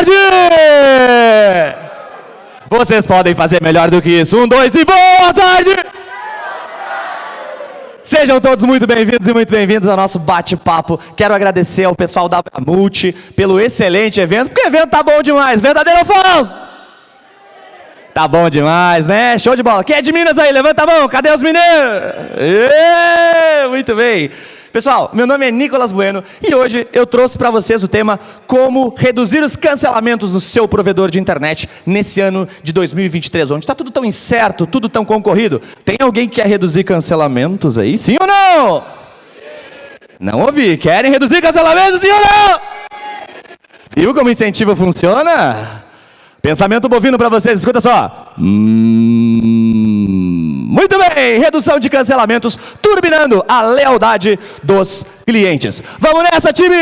tarde! Vocês podem fazer melhor do que isso. 1, 2 e boa tarde! Sejam todos muito bem-vindos e muito bem-vindos ao nosso bate-papo. Quero agradecer ao pessoal da Multi pelo excelente evento, porque o evento tá bom demais. Verdadeiro ou falso? Tá bom demais, né? Show de bola. Quem é de Minas aí? Levanta a mão. Cadê os mineiros? Muito bem. Pessoal, meu nome é Nicolas Bueno e hoje eu trouxe para vocês o tema como reduzir os cancelamentos no seu provedor de internet nesse ano de 2023, onde está tudo tão incerto, tudo tão concorrido. Tem alguém que quer reduzir cancelamentos aí? Sim ou não? Não ouvi. Querem reduzir cancelamentos? Sim ou não? Viu como incentivo funciona? Pensamento bovino para vocês, escuta só. Muito bem, redução de cancelamentos, turbinando a lealdade dos clientes. Vamos nessa, time!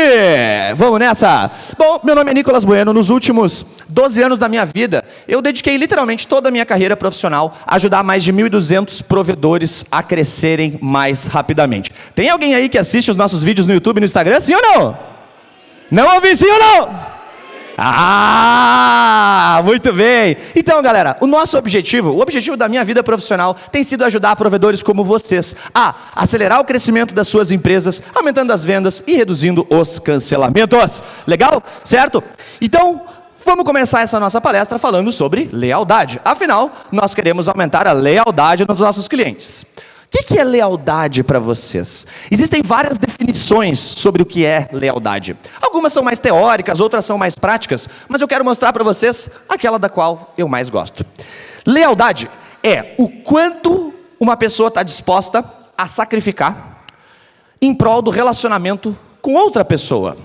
Vamos nessa! Bom, meu nome é Nicolas Bueno. Nos últimos 12 anos da minha vida, eu dediquei literalmente toda a minha carreira profissional a ajudar mais de 1.200 provedores a crescerem mais rapidamente. Tem alguém aí que assiste os nossos vídeos no YouTube e no Instagram, sim ou não? Não ouvi, sim ou não? Muito bem. Então, galera, o objetivo da minha vida profissional tem sido ajudar provedores como vocês a acelerar o crescimento das suas empresas, aumentando as vendas e reduzindo os cancelamentos. Legal? Certo? Então, vamos começar essa nossa palestra falando sobre lealdade. Afinal, nós queremos aumentar a lealdade dos nossos clientes. O que é lealdade para vocês? Existem várias definições sobre o que é lealdade. Algumas são mais teóricas, outras são mais práticas, mas eu quero mostrar para vocês aquela da qual eu mais gosto. Lealdade é o quanto uma pessoa está disposta a sacrificar em prol do relacionamento com outra pessoa.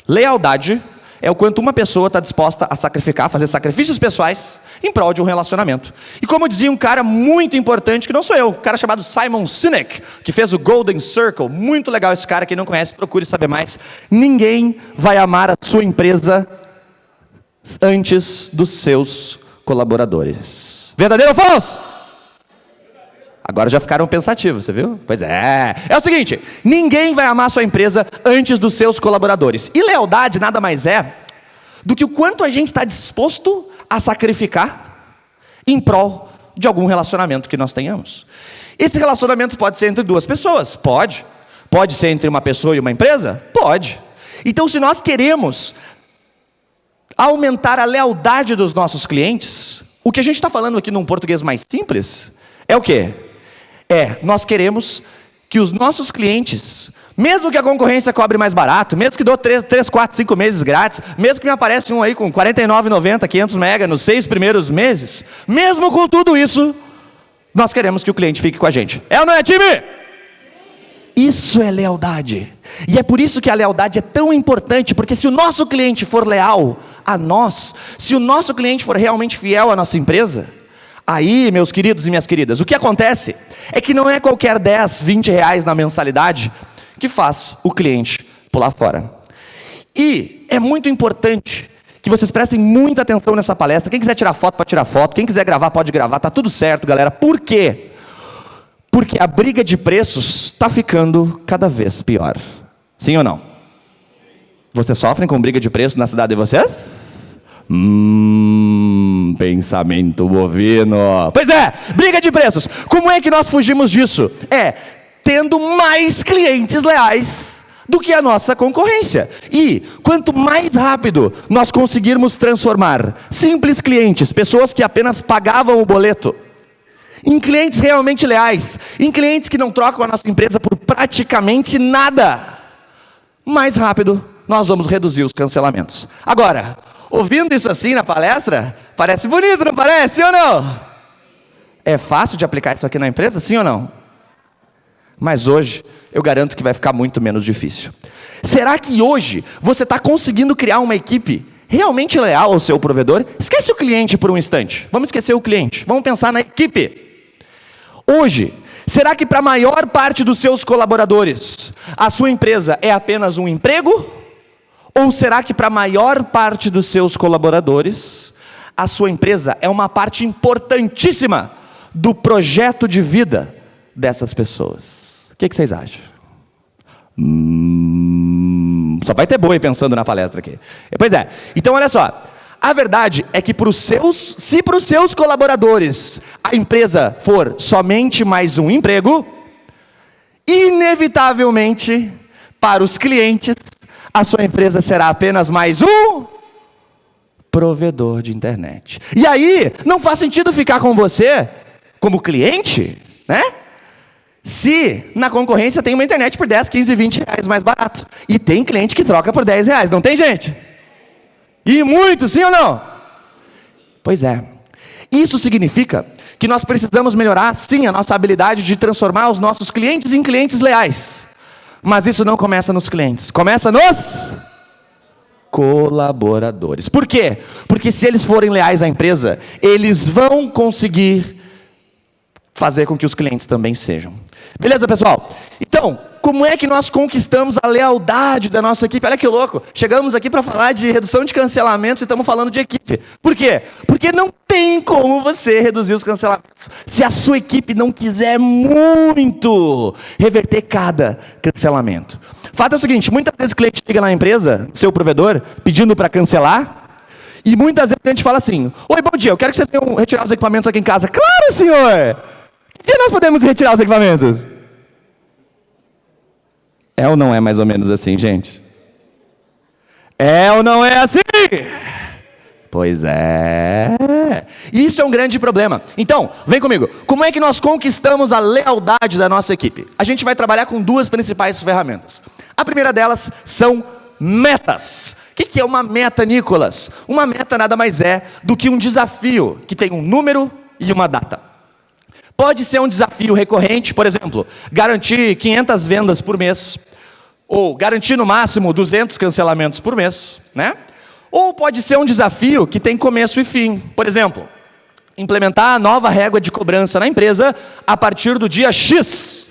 Lealdade é o quanto uma pessoa está disposta a sacrificar, fazer sacrifícios pessoais em prol de um relacionamento. E como dizia um cara muito importante, que não sou eu, um cara chamado Simon Sinek, que fez o Golden Circle, muito legal esse cara, quem não conhece, procure saber mais. Ninguém vai amar a sua empresa antes dos seus colaboradores. Verdadeiro ou falso? Agora já ficaram pensativos, você viu? Pois é. É o seguinte, ninguém vai amar a sua empresa antes dos seus colaboradores. E lealdade nada mais é do que o quanto a gente está disposto a sacrificar em prol de algum relacionamento que nós tenhamos. Esse relacionamento pode ser entre duas pessoas? Pode. Pode ser entre uma pessoa e uma empresa? Pode. Então, se nós queremos aumentar a lealdade dos nossos clientes, o que a gente está falando aqui num português mais simples é o quê? Nós queremos que os nossos clientes, mesmo que a concorrência cobre mais barato, mesmo que dou 3, 4, 5 meses grátis, mesmo que me apareça um aí com R$ 49,90, 500 mega nos 6 primeiros meses, mesmo com tudo isso, nós queremos que o cliente fique com a gente. É ou não é, time? Isso é lealdade. E é por isso que a lealdade é tão importante, porque se o nosso cliente for leal a nós, se o nosso cliente for realmente fiel à nossa empresa, aí, meus queridos e minhas queridas, o que acontece é que não é qualquer 10, 20 reais na mensalidade que faz o cliente pular fora. E é muito importante que vocês prestem muita atenção nessa palestra. Quem quiser tirar foto, pode tirar foto. Quem quiser gravar, pode gravar. Tá tudo certo, galera. Por quê? Porque a briga de preços está ficando cada vez pior. Sim ou não? Vocês sofrem com briga de preço na cidade de vocês? Pensamento bovino. Pois é, briga de preços. Como é que nós fugimos disso? Tendo mais clientes leais do que a nossa concorrência. E quanto mais rápido nós conseguirmos transformar simples clientes, pessoas que apenas pagavam o boleto, em clientes realmente leais, em clientes que não trocam a nossa empresa por praticamente nada, mais rápido nós vamos reduzir os cancelamentos. Agora, ouvindo isso assim na palestra, parece bonito, não parece? Sim ou não? É fácil de aplicar isso aqui na empresa? Sim ou não? Mas hoje, eu garanto que vai ficar muito menos difícil. Será que hoje você está conseguindo criar uma equipe realmente leal ao seu provedor? Esquece o cliente por um instante. Vamos esquecer o cliente. Vamos pensar na equipe. Hoje, será que para a maior parte dos seus colaboradores, a sua empresa é apenas um emprego? Ou será que para a maior parte dos seus colaboradores, a sua empresa é uma parte importantíssima do projeto de vida dessas pessoas? O que vocês acham? Só vai ter boi pensando na palestra aqui. Pois é. Então, olha só. A verdade é que se para os seus colaboradores a empresa for somente mais um emprego, inevitavelmente, para os clientes, a sua empresa será apenas mais um provedor de internet. E aí, não faz sentido ficar com você como cliente, né? Se na concorrência tem uma internet por 10, 15, 20 reais mais barato. E tem cliente que troca por 10 reais, não tem, gente? E muito, sim ou não? Pois é. Isso significa que nós precisamos melhorar, sim, a nossa habilidade de transformar os nossos clientes em clientes leais. Mas isso não começa nos clientes, começa nos colaboradores. Por quê? Porque se eles forem leais à empresa, eles vão conseguir fazer com que os clientes também sejam. Beleza, pessoal? Então, como é que nós conquistamos a lealdade da nossa equipe? Olha que louco, chegamos aqui para falar de redução de cancelamentos e estamos falando de equipe. Por quê? Porque não tem como você reduzir os cancelamentos se a sua equipe não quiser muito reverter cada cancelamento. O fato é o seguinte, muitas vezes o cliente liga na empresa, seu provedor, pedindo para cancelar, e muitas vezes a gente fala assim, oi, bom dia, eu quero que vocês venham retirar os equipamentos aqui em casa. Claro, senhor! E nós podemos retirar os equipamentos? É ou não é mais ou menos assim, gente? É ou não é assim? Pois é. Isso é um grande problema. Então, vem comigo. Como é que nós conquistamos a lealdade da nossa equipe? A gente vai trabalhar com duas principais ferramentas. A primeira delas são metas. O que é uma meta, Nicolas? Uma meta nada mais é do que um desafio que tem um número e uma data. Pode ser um desafio recorrente, por exemplo, garantir 500 vendas por mês, ou garantir no máximo 200 cancelamentos por mês, né? Ou pode ser um desafio que tem começo e fim, por exemplo, implementar a nova régua de cobrança na empresa a partir do dia X.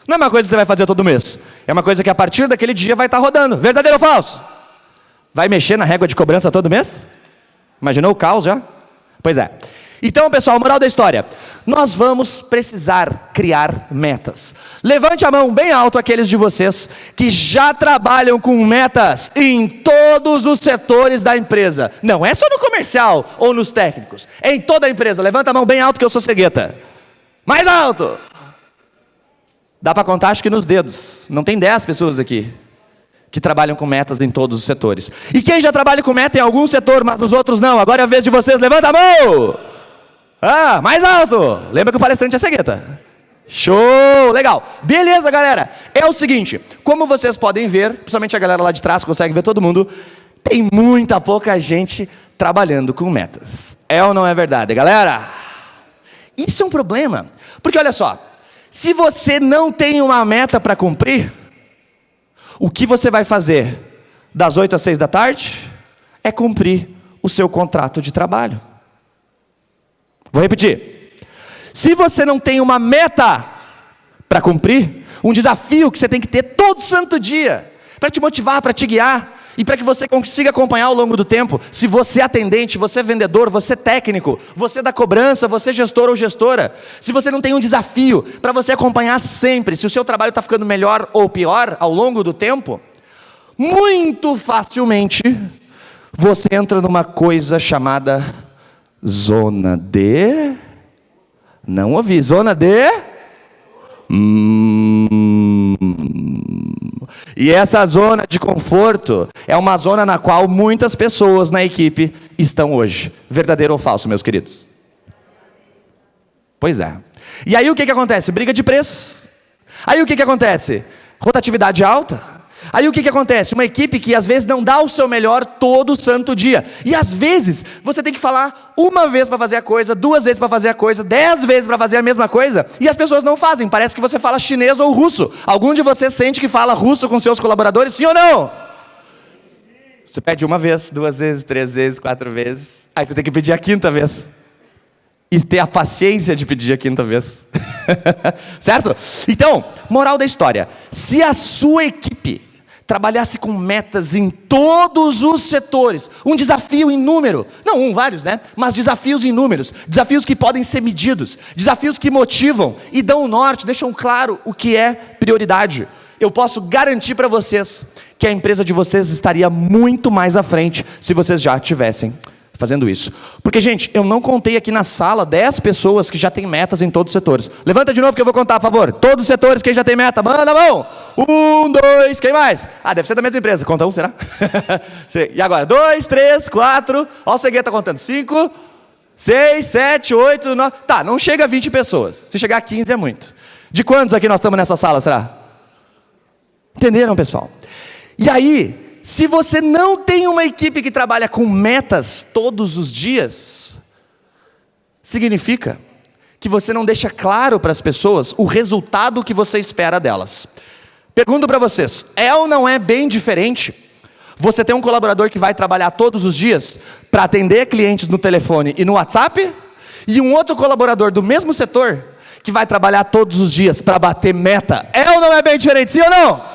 Não é uma coisa que você vai fazer todo mês, é uma coisa que a partir daquele dia vai estar rodando. Verdadeiro ou falso? Vai mexer na régua de cobrança todo mês? Imaginou o caos já? Pois é. Então, pessoal, moral da história, nós vamos precisar criar metas. Levante a mão bem alto aqueles de vocês que já trabalham com metas em todos os setores da empresa. Não é só no comercial ou nos técnicos, é em toda a empresa. Levanta a mão bem alto que eu sou cegueta. Mais alto! Dá para contar acho que nos dedos, não tem 10 pessoas aqui que trabalham com metas em todos os setores. E quem já trabalha com meta em algum setor, mas nos outros não, agora é a vez de vocês, levanta a mão! Ah, mais alto! Lembra que o palestrante é cegueta. Show! Legal! Beleza, galera? É o seguinte, como vocês podem ver, principalmente a galera lá de trás consegue ver todo mundo, tem muita pouca gente trabalhando com metas. É ou não é verdade, galera? Isso é um problema, porque olha só, se você não tem uma meta para cumprir, o que você vai fazer das 8 às 6 da tarde é cumprir o seu contrato de trabalho. Vou repetir. Se você não tem uma meta para cumprir, um desafio que você tem que ter todo santo dia, para te motivar, para te guiar, e para que você consiga acompanhar ao longo do tempo, se você é atendente, você é vendedor, você é técnico, você é da cobrança, você é gestor ou gestora, se você não tem um desafio para você acompanhar sempre, se o seu trabalho está ficando melhor ou pior ao longo do tempo, muito facilmente você entra numa coisa chamada zona de... Não ouvi, zona de... E essa zona de conforto é uma zona na qual muitas pessoas na equipe estão hoje. Verdadeiro ou falso, meus queridos? Pois é. E aí o que acontece? Briga de preços. Aí o que acontece? Rotatividade alta. Aí o que acontece? Uma equipe que às vezes não dá o seu melhor todo santo dia. E às vezes você tem que falar uma vez para fazer a coisa, 2 vezes para fazer a coisa, 10 vezes para fazer a mesma coisa, e as pessoas não fazem. Parece que você fala chinês ou russo. Algum de vocês sente que fala russo com seus colaboradores, sim ou não? Você pede 1 vez, 2 vezes, 3 vezes, 4 vezes. Aí você tem que pedir a 5ª vez. E ter a paciência de pedir a 5ª vez. Certo? Então, moral da história. Se a sua equipe trabalhasse com metas em todos os setores, um desafio em número, não vários, né? Mas desafios em números, desafios que podem ser medidos, desafios que motivam e dão o norte, deixam claro o que é prioridade. eu posso garantir para vocês que a empresa de vocês estaria muito mais à frente se vocês já estivessem fazendo isso. Porque, gente, eu não contei aqui na sala 10 pessoas que já têm metas em todos os setores. Levanta de novo que eu vou contar, por favor. Todos os setores, quem já tem meta, manda a mão. 1, 2, quem mais? Ah, deve ser da mesma empresa. Conta um, será? E agora? 2, 3, 4. Olha o Segueta contando. 5, 6, 7, 8, 9. Tá, não chega a 20 pessoas. Se chegar a 15 é muito. De quantos aqui nós estamos nessa sala, será? Entenderam, pessoal? E aí, se você não tem uma equipe que trabalha com metas todos os dias, significa que você não deixa claro para as pessoas o resultado que você espera delas. Pergunto para vocês, é ou não é bem diferente você ter um colaborador que vai trabalhar todos os dias para atender clientes no telefone e no WhatsApp, e um outro colaborador do mesmo setor que vai trabalhar todos os dias para bater meta? É ou não é bem diferente, sim ou não?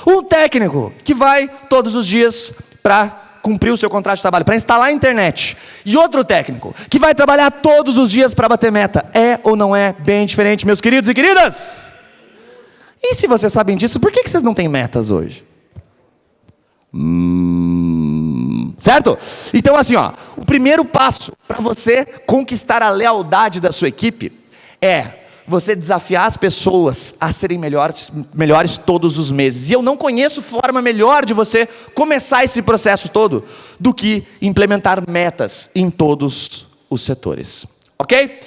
Um técnico que vai todos os dias para cumprir o seu contrato de trabalho, para instalar a internet. E outro técnico que vai trabalhar todos os dias para bater meta. É ou não é bem diferente, meus queridos e queridas? E se vocês sabem disso, por que vocês não têm metas hoje? Certo? Então assim, ó, o primeiro passo para você conquistar a lealdade da sua equipe é você desafiar as pessoas a serem melhores todos os meses. E eu não conheço forma melhor de você começar esse processo todo do que implementar metas em todos os setores. Ok?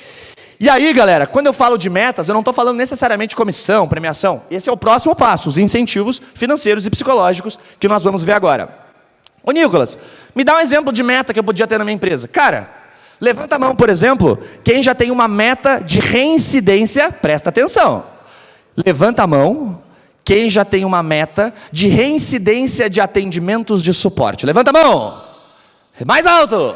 E aí, galera, quando eu falo de metas, eu não estou falando necessariamente de comissão, premiação. Esse é o próximo passo, os incentivos financeiros e psicológicos que nós vamos ver agora. Ô Nicolas, me dá um exemplo de meta que eu podia ter na minha empresa. Cara, levanta a mão, por exemplo, quem já tem uma meta de reincidência, presta atenção. Levanta a mão, quem já tem uma meta de reincidência de atendimentos de suporte. Levanta a mão. Mais alto.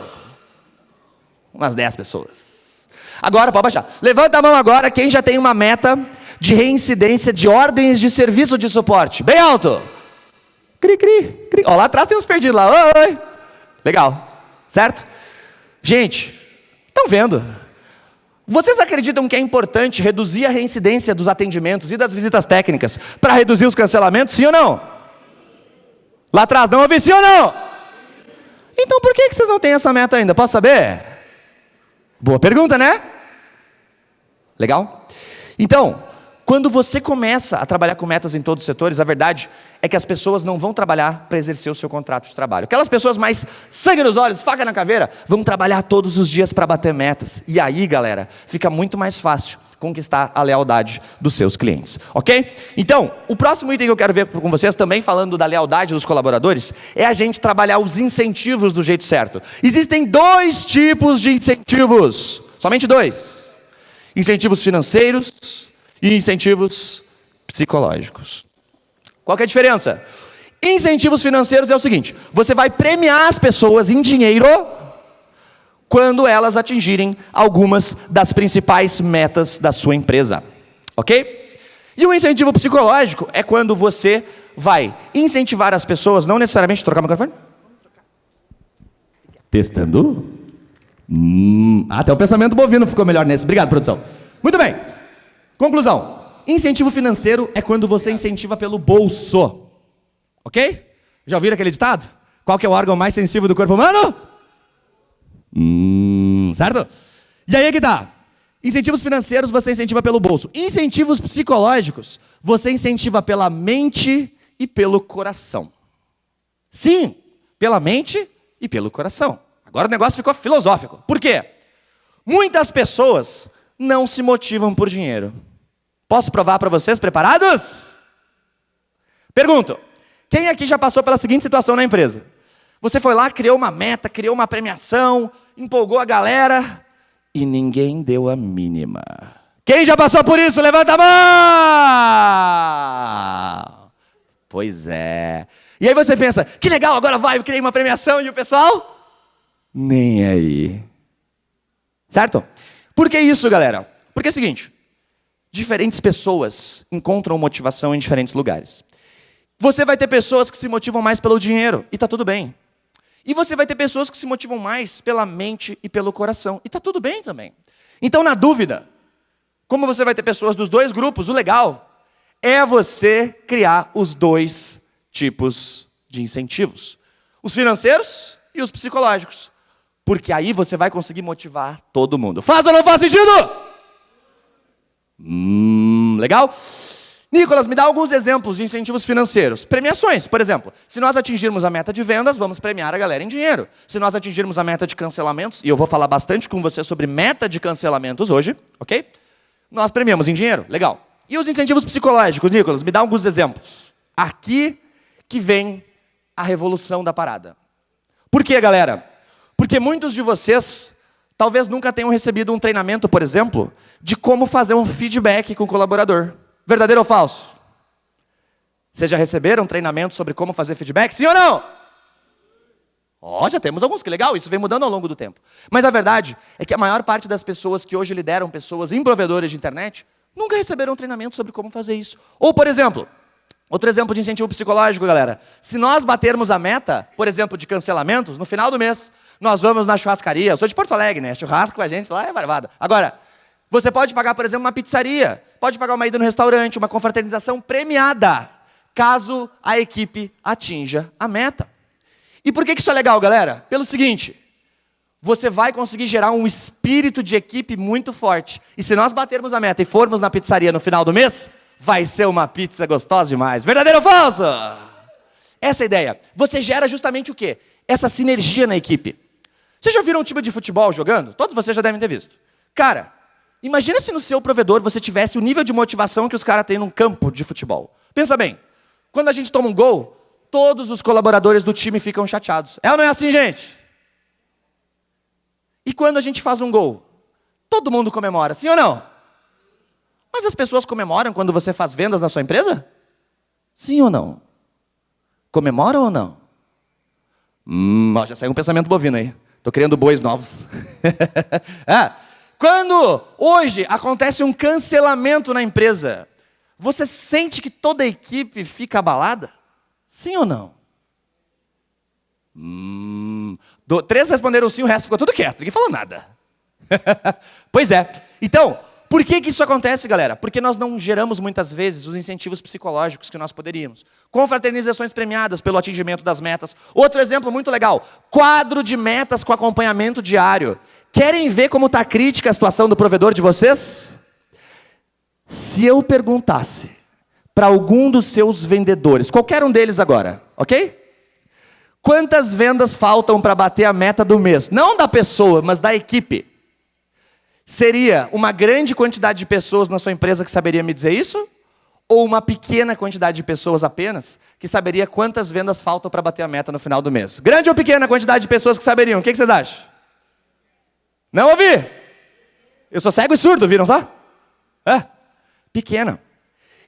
Umas 10 pessoas. Agora, pode baixar. Levanta a mão agora, quem já tem uma meta de reincidência de ordens de serviço de suporte. Bem alto. Cri, cri, cri. Ó, lá atrás tem uns perdidos lá. Oi. Legal. Certo? Gente, estão vendo? Vocês acreditam que é importante reduzir a reincidência dos atendimentos e das visitas técnicas para reduzir os cancelamentos, sim ou não? Lá atrás, não ouvi, sim ou não? Então por que vocês não têm essa meta ainda? Posso saber? Boa pergunta, né? Legal? Então, quando você começa a trabalhar com metas em todos os setores, a verdade é que as pessoas não vão trabalhar para exercer o seu contrato de trabalho. Aquelas pessoas mais sangue nos olhos, faca na caveira, vão trabalhar todos os dias para bater metas. E aí, galera, fica muito mais fácil conquistar a lealdade dos seus clientes, ok? Então, o próximo item que eu quero ver com vocês, também falando da lealdade dos colaboradores, é a gente trabalhar os incentivos do jeito certo. Existem 2 tipos de incentivos, somente 2. Incentivos financeiros e incentivos psicológicos. Qual que é a diferença? Incentivos financeiros é o seguinte: você vai premiar as pessoas em dinheiro quando elas atingirem algumas das principais metas da sua empresa, ok? E o incentivo psicológico é quando você vai incentivar as pessoas, não necessariamente trocar o microfone? Testando? Até o pensamento bovino ficou melhor nesse. Obrigado, produção. Muito bem. Conclusão. Incentivo financeiro é quando você incentiva pelo bolso. Ok? Já ouviram aquele ditado? Qual que é o órgão mais sensível do corpo humano? Certo? E aí que tá. Incentivos financeiros você incentiva pelo bolso. Incentivos psicológicos você incentiva pela mente e pelo coração. Sim, pela mente e pelo coração. Agora o negócio ficou filosófico. Por quê? Muitas pessoas não se motivam por dinheiro. Posso provar para vocês? Preparados? Pergunto. Quem aqui já passou pela seguinte situação na empresa? Você foi lá, criou uma meta, criou uma premiação, empolgou a galera e ninguém deu a mínima. Quem já passou por isso? Levanta a mão! Pois é. E aí você pensa, que legal, agora vai, eu criei uma premiação e o pessoal? Nem aí. Certo? Por que isso, galera? Porque é o seguinte, diferentes pessoas encontram motivação em diferentes lugares. Você vai ter pessoas que se motivam mais pelo dinheiro, e está tudo bem. E você vai ter pessoas que se motivam mais pela mente e pelo coração, e está tudo bem também. Então, na dúvida, como você vai ter pessoas dos 2 grupos, o legal é você criar os dois tipos de incentivos. Os financeiros e os psicológicos. Porque aí você vai conseguir motivar todo mundo. Faz ou não faz sentido? Legal? Nicolas, me dá alguns exemplos de incentivos financeiros. Premiações, por exemplo. Se nós atingirmos a meta de vendas, vamos premiar a galera em dinheiro. Se nós atingirmos a meta de cancelamentos, e eu vou falar bastante com você sobre meta de cancelamentos hoje, ok? Nós premiamos em dinheiro. Legal. E os incentivos psicológicos, Nicolas, me dá alguns exemplos. Aqui que vem a revolução da parada. Por quê, galera? Porque muitos de vocês talvez nunca tenham recebido um treinamento, por exemplo, de como fazer um feedback com o colaborador. Verdadeiro ou falso? Vocês já receberam um treinamento sobre como fazer feedback? Sim ou não? Já temos alguns, que legal, isso vem mudando ao longo do tempo. Mas a verdade é que a maior parte das pessoas que hoje lideram pessoas em provedores de internet nunca receberam um treinamento sobre como fazer isso. Ou, por exemplo, outro exemplo de incentivo psicológico, galera. Se nós batermos a meta, por exemplo, de cancelamentos, no final do mês, nós vamos na churrascaria. Eu sou de Porto Alegre, né? Churrasco com a gente lá é barbada. Agora, você pode pagar, por exemplo, uma pizzaria. Pode pagar uma ida no restaurante, uma confraternização premiada, caso a equipe atinja a meta. E por que isso é legal, galera? Pelo seguinte, você vai conseguir gerar um espírito de equipe muito forte. E se nós batermos a meta e formos na pizzaria no final do mês, vai ser uma pizza gostosa demais. Verdadeiro ou falso? Essa é a ideia. Você gera justamente o quê? Essa sinergia na equipe. Vocês já viram um time de futebol jogando? Todos vocês já devem ter visto. Cara, imagina se no seu provedor você tivesse o nível de motivação que os caras têm num campo de futebol. Pensa bem, quando a gente toma um gol, todos os colaboradores do time ficam chateados. É ou não é assim, gente? E quando a gente faz um gol, todo mundo comemora, sim ou não? Mas as pessoas comemoram quando você faz vendas na sua empresa? Sim ou não? Comemoram ou não? Já saiu um pensamento bovino aí. Estou criando bois novos. Quando hoje acontece um cancelamento na empresa, você sente que toda a equipe fica abalada? Sim ou não? 3 responderam sim, o resto ficou tudo quieto, ninguém falou nada. Pois é. Então, por que isso acontece, galera? Porque nós não geramos muitas vezes os incentivos psicológicos que nós poderíamos. Confraternizações premiadas pelo atingimento das metas. Outro exemplo muito legal, quadro de metas com acompanhamento diário. Querem ver como está crítica a situação do provedor de vocês? Se eu perguntasse para algum dos seus vendedores, qualquer um deles agora, ok? Quantas vendas faltam para bater a meta do mês? Não da pessoa, mas da equipe. Seria uma grande quantidade de pessoas na sua empresa que saberia me dizer isso? Ou uma pequena quantidade de pessoas apenas que saberia quantas vendas faltam para bater a meta no final do mês? Grande ou pequena quantidade de pessoas que saberiam? O que vocês acham? Não ouvi? Eu sou cego e surdo, viram só? Pequena.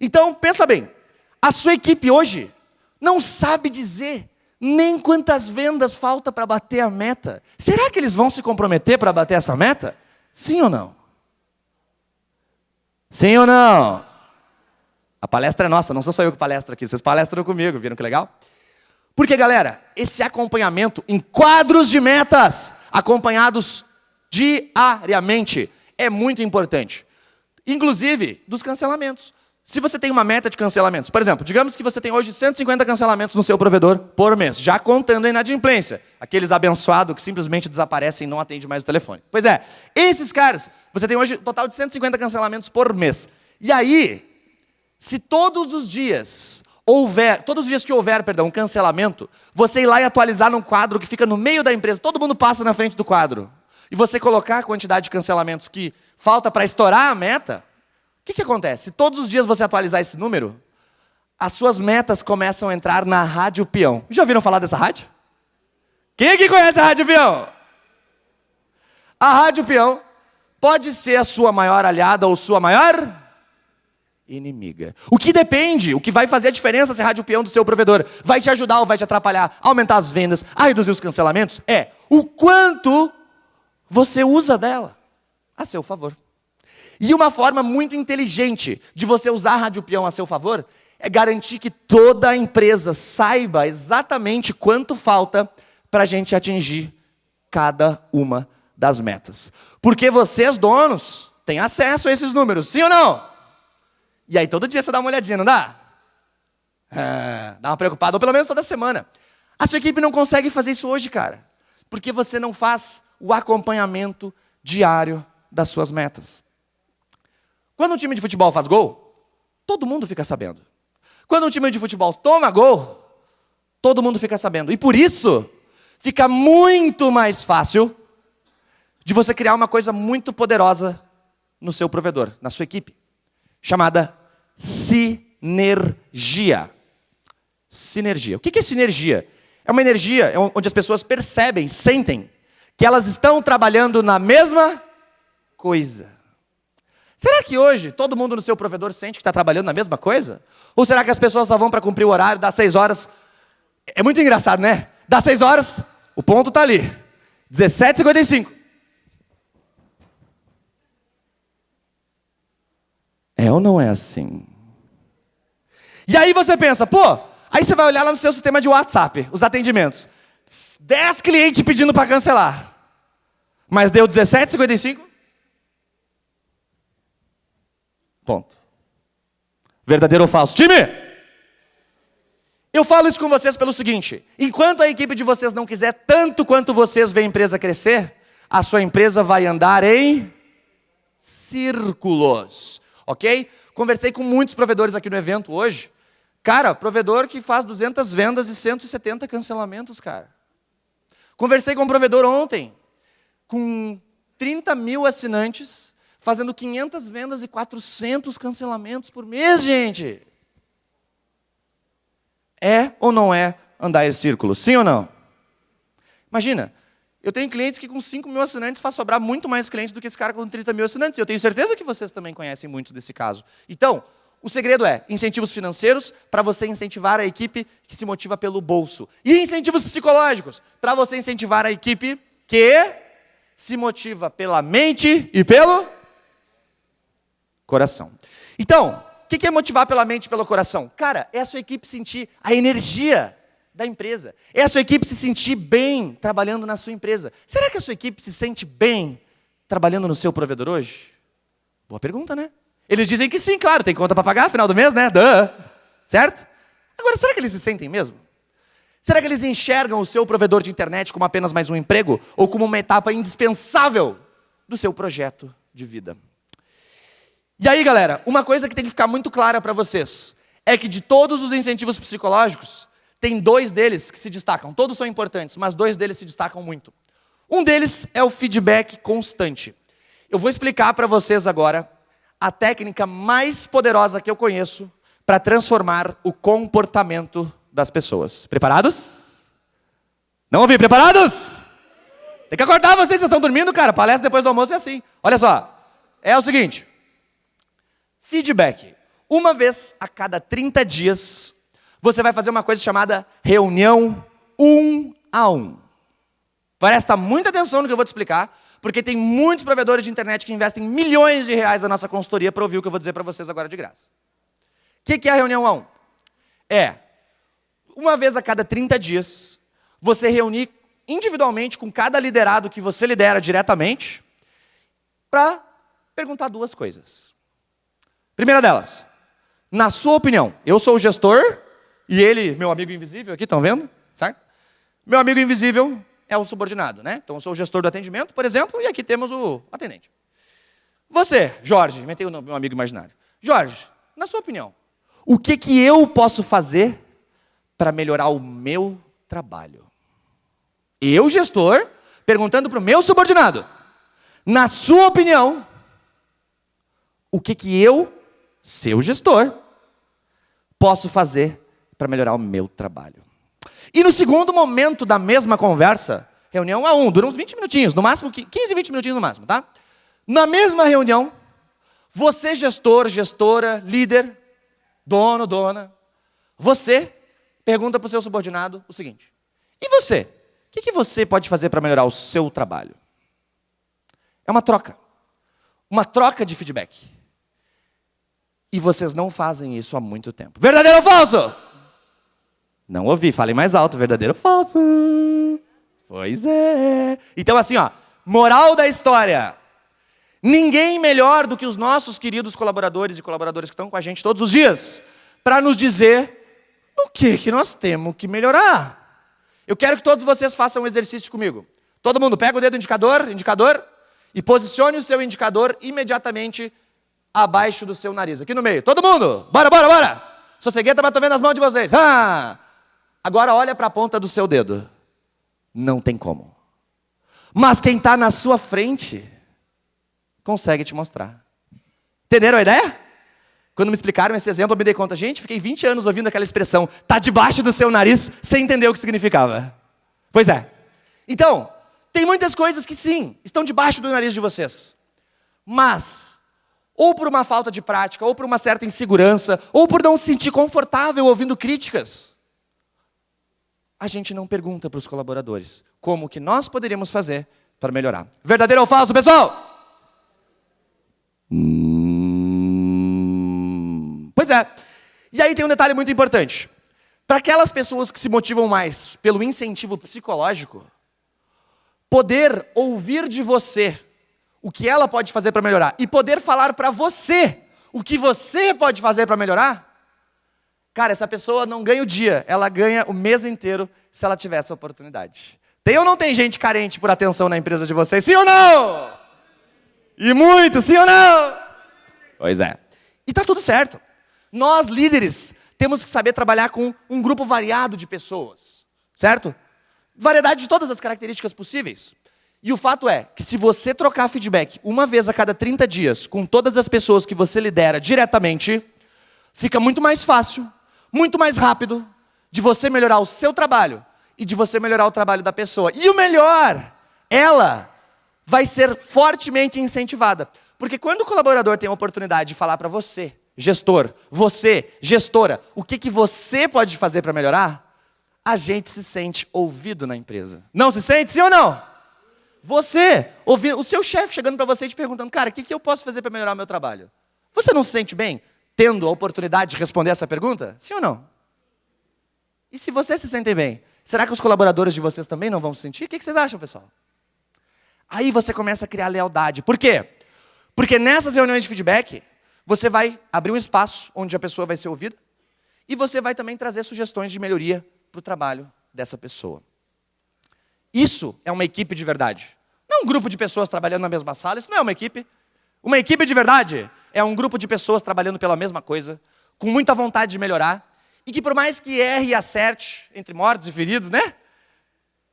Então, pensa bem. A sua equipe hoje não sabe dizer nem quantas vendas falta para bater a meta. Será que eles vão se comprometer para bater essa meta? Sim ou não? Sim ou não? A palestra é nossa, não sou só eu que palestro aqui. Vocês palestram comigo, viram que legal? Porque, galera, esse acompanhamento em quadros de metas, acompanhados diariamente, é muito importante. Inclusive, dos cancelamentos. Se você tem uma meta de cancelamentos, por exemplo, digamos que você tem hoje 150 cancelamentos no seu provedor por mês, já contando a inadimplência, aqueles abençoados que simplesmente desaparecem e não atendem mais o telefone. Pois é, esses caras, você tem hoje um total de 150 cancelamentos por mês. E aí, se todos os dias que houver um cancelamento, você ir lá e atualizar num quadro que fica no meio da empresa, todo mundo passa na frente do quadro, e você colocar a quantidade de cancelamentos que falta para estourar a meta, o que acontece? Se todos os dias você atualizar esse número, as suas metas começam a entrar na Rádio Peão. Já ouviram falar dessa rádio? Quem aqui conhece a Rádio Peão? A Rádio Peão pode ser a sua maior aliada ou sua maior inimiga. O que depende, o que vai fazer a diferença se a Rádio Peão do seu provedor vai te ajudar ou vai te atrapalhar, a aumentar as vendas, a reduzir os cancelamentos, é o quanto você usa dela a seu favor. E uma forma muito inteligente de você usar a Rádio Peão a seu favor é garantir que toda a empresa saiba exatamente quanto falta para a gente atingir cada uma das metas. Porque vocês, donos, têm acesso a esses números, sim ou não? E aí todo dia você dá uma olhadinha, não dá? Dá uma preocupada, ou pelo menos toda semana. A sua equipe não consegue fazer isso hoje, cara. Porque você não faz o acompanhamento diário das suas metas. Quando um time de futebol faz gol, todo mundo fica sabendo. Quando um time de futebol toma gol, todo mundo fica sabendo. E por isso, fica muito mais fácil de você criar uma coisa muito poderosa no seu provedor, na sua equipe, chamada sinergia. Sinergia. O que é sinergia? É uma energia onde as pessoas percebem, sentem, que elas estão trabalhando na mesma coisa. Será que hoje todo mundo no seu provedor sente que está trabalhando na mesma coisa? Ou será que as pessoas só vão para cumprir o horário, das 6 horas? É muito engraçado, né? Das 6 horas, o ponto está ali. 17h55. É ou não é assim? E aí você pensa, aí você vai olhar lá no seu sistema de WhatsApp, os atendimentos. 10 clientes pedindo para cancelar. Mas deu 17h55? Ponto. Verdadeiro ou falso? Time! Eu falo isso com vocês pelo seguinte: enquanto a equipe de vocês não quiser tanto quanto vocês ver a empresa crescer, a sua empresa vai andar em círculos. Ok? Conversei com muitos provedores aqui no evento hoje. Cara, provedor que faz 200 vendas e 170 cancelamentos, cara. Conversei com um provedor ontem, com 30 mil assinantes, fazendo 500 vendas e 400 cancelamentos por mês, gente. É ou não é andar em círculo? Sim ou não? Imagina, eu tenho clientes que com 5 mil assinantes faz sobrar muito mais clientes do que esse cara com 30 mil assinantes. Eu tenho certeza que vocês também conhecem muito desse caso. Então, o segredo é incentivos financeiros para você incentivar a equipe que se motiva pelo bolso. E incentivos psicológicos para você incentivar a equipe que se motiva pela mente e pelo coração. Então, o que é motivar pela mente e pelo coração? Cara, é a sua equipe sentir a energia da empresa. É a sua equipe se sentir bem trabalhando na sua empresa. Será que a sua equipe se sente bem trabalhando no seu provedor hoje? Boa pergunta, né? Eles dizem que sim, claro, tem conta para pagar, final do mês, né? Certo? Agora, será que eles se sentem mesmo? Será que eles enxergam o seu provedor de internet como apenas mais um emprego? Ou como uma etapa indispensável do seu projeto de vida? E aí, galera, uma coisa que tem que ficar muito clara para vocês é que de todos os incentivos psicológicos, tem 2 deles que se destacam. Todos são importantes, mas 2 deles se destacam muito. Um deles é o feedback constante. Eu vou explicar para vocês agora a técnica mais poderosa que eu conheço para transformar o comportamento das pessoas. Preparados? Não ouvi, preparados? Tem que acordar vocês estão dormindo, cara. Palestra depois do almoço é assim. Olha só, é o seguinte. Feedback. Uma vez a cada 30 dias, você vai fazer uma coisa chamada reunião 1 a 1. Presta muita atenção no que eu vou te explicar, porque tem muitos provedores de internet que investem milhões de reais na nossa consultoria para ouvir o que eu vou dizer para vocês agora de graça. O que é a reunião 1 a 1? É, uma vez a cada 30 dias, você reunir individualmente com cada liderado que você lidera diretamente para perguntar 2 coisas. Primeira delas, na sua opinião, eu sou o gestor e ele, meu amigo invisível aqui, estão vendo? Certo? Meu amigo invisível é o subordinado, né? Então eu sou o gestor do atendimento, por exemplo, e aqui temos o atendente. Você, Jorge, inventei o nome, meu amigo imaginário. Jorge, na sua opinião, o que eu posso fazer para melhorar o meu trabalho? Eu, gestor, perguntando para o meu subordinado, na sua opinião, o que eu, seu gestor, posso fazer para melhorar o meu trabalho? E no segundo momento da mesma conversa, reunião 1 a 1, dura uns 20 minutinhos, no máximo 15, 20 minutinhos no máximo, tá? Na mesma reunião, você gestor, gestora, líder, dono, dona, você pergunta para o seu subordinado o seguinte: e você? O que você pode fazer para melhorar o seu trabalho? É uma troca de feedback. E vocês não fazem isso há muito tempo. Verdadeiro ou falso? Não ouvi, falem mais alto. Verdadeiro ou falso? Pois é. Então assim, ó, moral da história. Ninguém melhor do que os nossos queridos colaboradores e colaboradoras que estão com a gente todos os dias, para nos dizer no que nós temos que melhorar. Eu quero que todos vocês façam um exercício comigo. Todo mundo pega o dedo indicador, e posicione o seu indicador imediatamente abaixo do seu nariz, aqui no meio. Todo mundo, bora! Sou cegueta, mas estou vendo as mãos de vocês. Agora olha para a ponta do seu dedo. Não tem como. Mas quem está na sua frente consegue te mostrar. Entenderam a ideia? Quando me explicaram esse exemplo, eu me dei conta. Gente, fiquei 20 anos ouvindo aquela expressão, tá debaixo do seu nariz, sem entender o que significava. Pois é. Então, tem muitas coisas que sim, estão debaixo do nariz de vocês. Mas, ou por uma falta de prática, ou por uma certa insegurança, ou por não se sentir confortável ouvindo críticas, a gente não pergunta para os colaboradores como que nós poderíamos fazer para melhorar. Verdadeiro ou falso, pessoal? Pois é. E aí tem um detalhe muito importante. Para aquelas pessoas que se motivam mais pelo incentivo psicológico, poder ouvir de você o que ela pode fazer para melhorar e poder falar para você o que você pode fazer para melhorar, cara, essa pessoa não ganha o dia, ela ganha o mês inteiro se ela tiver essa oportunidade. Tem ou não tem gente carente por atenção na empresa de vocês? Sim ou não? E muito, sim ou não? Pois é. E tá tudo certo. Nós, líderes, temos que saber trabalhar com um grupo variado de pessoas, certo? Variedade de todas as características possíveis. E o fato é que se você trocar feedback uma vez a cada 30 dias com todas as pessoas que você lidera diretamente, fica muito mais fácil, muito mais rápido de você melhorar o seu trabalho e de você melhorar o trabalho da pessoa. E o melhor, ela vai ser fortemente incentivada. Porque quando o colaborador tem a oportunidade de falar para você, gestor, você, gestora, o que você pode fazer para melhorar, a gente se sente ouvido na empresa. Não se sente, sim ou não? Você, ouvir o seu chefe chegando para você e te perguntando, cara, o que eu posso fazer para melhorar o meu trabalho? Você não se sente bem tendo a oportunidade de responder essa pergunta? Sim ou não? E se você se sente bem, será que os colaboradores de vocês também não vão se sentir? O que vocês acham, pessoal? Aí você começa a criar lealdade. Por quê? Porque nessas reuniões de feedback, você vai abrir um espaço onde a pessoa vai ser ouvida e você vai também trazer sugestões de melhoria para o trabalho dessa pessoa. Isso é uma equipe de verdade. Não é um grupo de pessoas trabalhando na mesma sala, isso não é uma equipe. Uma equipe de verdade é um grupo de pessoas trabalhando pela mesma coisa, com muita vontade de melhorar, e que por mais que erre e acerte, entre mortos e feridos, né?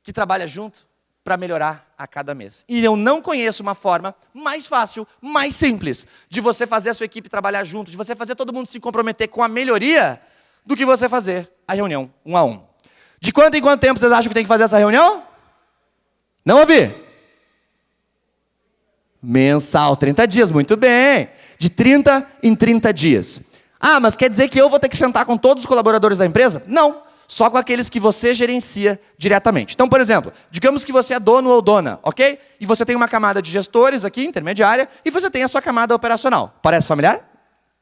Que trabalha junto para melhorar a cada mês. E eu não conheço uma forma mais fácil, mais simples, de você fazer a sua equipe trabalhar junto, de você fazer todo mundo se comprometer com a melhoria, do que você fazer a reunião 1 a 1. De quanto em quanto tempo vocês acham que tem que fazer essa reunião? Não ouvi? Mensal, 30 dias, muito bem. De 30 em 30 dias. Ah, mas quer dizer que eu vou ter que sentar com todos os colaboradores da empresa? Não, só com aqueles que você gerencia diretamente. Então, por exemplo, digamos que você é dono ou dona, ok? E você tem uma camada de gestores aqui, intermediária, e você tem a sua camada operacional. Parece familiar?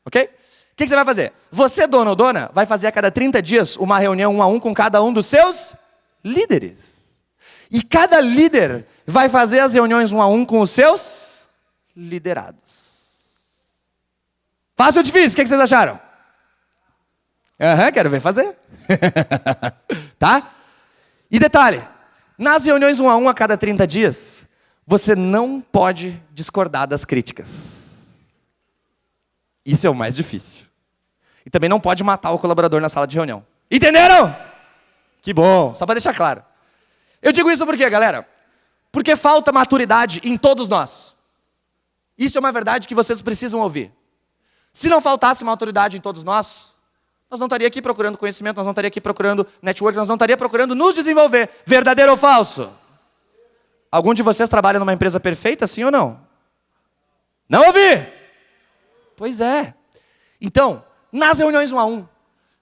Ok? O que você vai fazer? Você, dono ou dona, vai fazer a cada 30 dias uma reunião 1 a 1 com cada um dos seus líderes. E cada líder vai fazer as reuniões 1 a 1 com os seus liderados. Fácil ou difícil? O que vocês acharam? Quero ver fazer. Tá? E detalhe, nas reuniões 1 a 1 a cada 30 dias, você não pode discordar das críticas. Isso é o mais difícil. E também não pode matar o colaborador na sala de reunião. Entenderam? Que bom, só para deixar claro. Eu digo isso por quê, galera? Porque falta maturidade em todos nós. Isso é uma verdade que vocês precisam ouvir. Se não faltasse maturidade em todos nós não estaríamos aqui procurando conhecimento, nós não estaríamos aqui procurando network, nós não estaríamos procurando nos desenvolver. Verdadeiro ou falso? Algum de vocês trabalha numa empresa perfeita, sim ou não? Não ouvi? Pois é. Então, nas reuniões 1 a 1,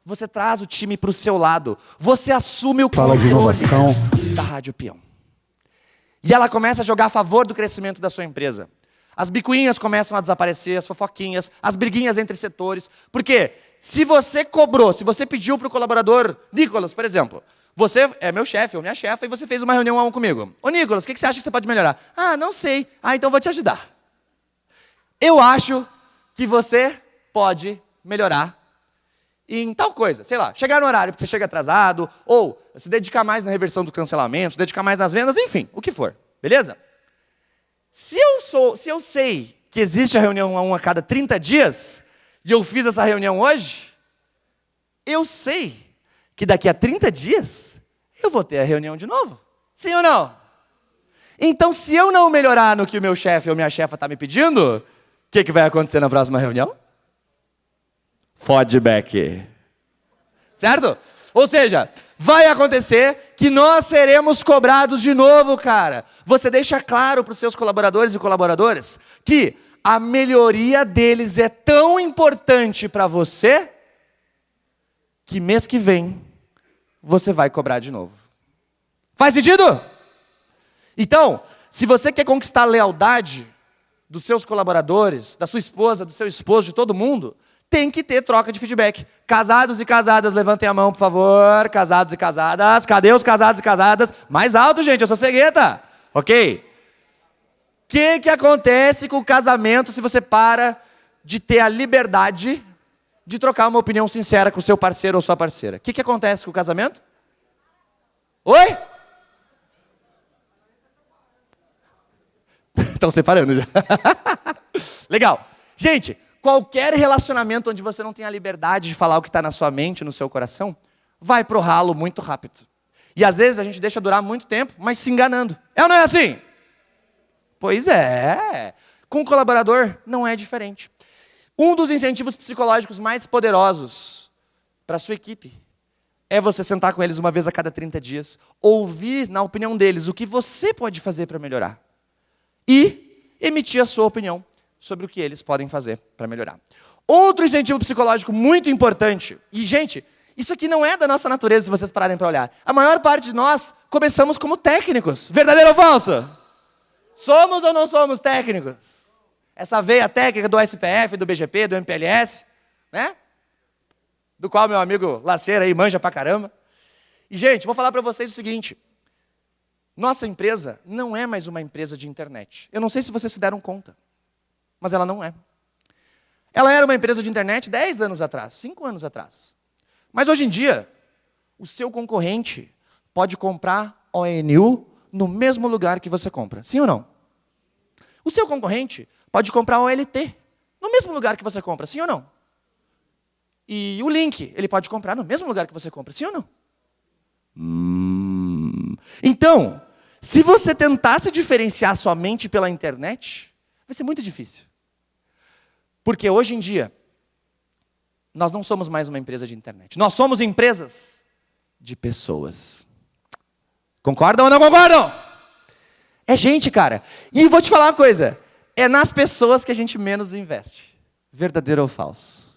você traz o time para o seu lado. Você assume o controle da Rádio Peão. E ela começa a jogar a favor do crescimento da sua empresa. As bicuinhas começam a desaparecer, as fofoquinhas, as briguinhas entre setores. Por quê? Se você cobrou, se você pediu para o colaborador, Nicolas, por exemplo, você é meu chefe ou minha chefa e você fez uma reunião 1 a 1 comigo. Ô Nicolas, o que você acha que você pode melhorar? Ah, não sei. Ah, então vou te ajudar. eu acho que você pode melhorar em tal coisa. Sei lá, chegar no horário porque você chega atrasado, ou se dedicar mais na reversão do cancelamento, se dedicar mais nas vendas, enfim, o que for. Beleza? Se eu sei que existe a reunião 1 a cada 30 dias, e eu fiz essa reunião hoje, eu sei que daqui a 30 dias eu vou ter a reunião de novo. Sim ou não? Então, se eu não melhorar no que o meu chefe ou minha chefa está me pedindo, o que vai acontecer na próxima reunião? Feedback. Certo? Ou seja, vai acontecer que nós seremos cobrados de novo, cara. Você deixa claro para os seus colaboradores e colaboradoras que a melhoria deles é tão importante para você que mês que vem você vai cobrar de novo. Faz sentido? Então, se você quer conquistar a lealdade dos seus colaboradores, da sua esposa, do seu esposo, de todo mundo, tem que ter troca de feedback. Casados e casadas, levantem a mão, por favor. Casados e casadas. Cadê os casados e casadas? Mais alto, gente, eu sou cegueta. Ok? O que acontece com o casamento se você para de ter a liberdade de trocar uma opinião sincera com o seu parceiro ou sua parceira? O que acontece com o casamento? Oi? Estão separando já. Legal. Gente, qualquer relacionamento onde você não tem a liberdade de falar o que está na sua mente, no seu coração, vai pro ralo muito rápido. E às vezes a gente deixa durar muito tempo, mas se enganando. É ou não é assim? Pois é. Com o colaborador não é diferente. Um dos incentivos psicológicos mais poderosos para a sua equipe é você sentar com eles uma vez a cada 30 dias, ouvir, na opinião deles, o que você pode fazer para melhorar. E emitir a sua opinião sobre o que eles podem fazer para melhorar. Outro incentivo psicológico muito importante, e gente, isso aqui não é da nossa natureza se vocês pararem para olhar. A maior parte de nós começamos como técnicos. Verdadeiro ou falso? Somos ou não somos técnicos? Essa veia técnica do SPF, do BGP, do MPLS, né? Do qual meu amigo Laceira aí manja pra caramba. E gente, vou falar para vocês o seguinte. Nossa empresa não é mais uma empresa de internet. Eu não sei se vocês se deram conta, mas ela não é. Ela era uma empresa de internet 10 anos atrás, 5 anos atrás. Mas hoje em dia, o seu concorrente pode comprar ONU no mesmo lugar que você compra. Sim ou não? O seu concorrente pode comprar OLT no mesmo lugar que você compra. Sim ou não? E o link, ele pode comprar no mesmo lugar que você compra. Sim ou não? Então, se você tentar se diferenciar somente pela internet, vai ser muito difícil. Porque hoje em dia, nós não somos mais uma empresa de internet. Nós somos empresas de pessoas. Concordam ou não concordam? É gente, cara. E vou te falar uma coisa. É nas pessoas que a gente menos investe. Verdadeiro ou falso?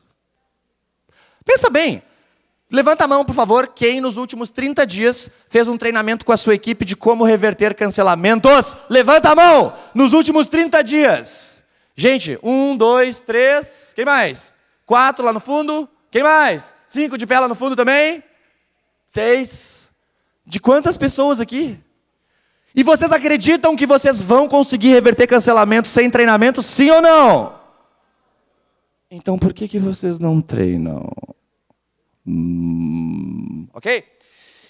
Pensa bem. Levanta a mão, por favor, quem nos últimos 30 dias fez um treinamento com a sua equipe de como reverter cancelamentos. Levanta a mão! Nos últimos 30 dias. Gente, 1, 2, 3, quem mais? 4 lá no fundo, quem mais? 5 de pé lá no fundo também? 6. De quantas pessoas aqui? E vocês acreditam que vocês vão conseguir reverter cancelamento sem treinamento, sim ou não? Então por que vocês não treinam? Ok?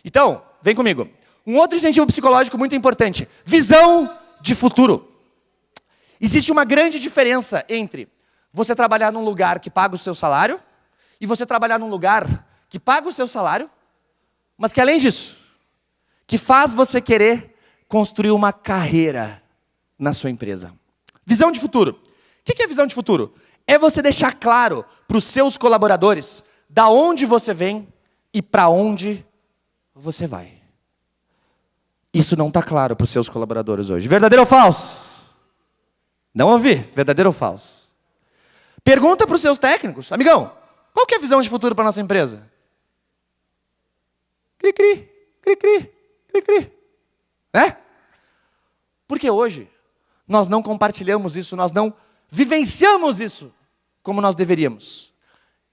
Então, vem comigo. Um outro incentivo psicológico muito importante. Visão de futuro. Existe uma grande diferença entre você trabalhar num lugar que paga o seu salário e você trabalhar num lugar que paga o seu salário, mas que além disso, que faz você querer construir uma carreira na sua empresa. Visão de futuro. O que é visão de futuro? É você deixar claro para os seus colaboradores da onde você vem e para onde você vai. Isso não está claro para os seus colaboradores hoje. Verdadeiro ou falso? Não ouvi. Verdadeiro ou falso? Pergunta para os seus técnicos. Amigão, qual que é a visão de futuro para a nossa empresa? Cri-cri, cri-cri, cri-cri. Né? Porque hoje nós não compartilhamos isso, nós não vivenciamos isso como nós deveríamos.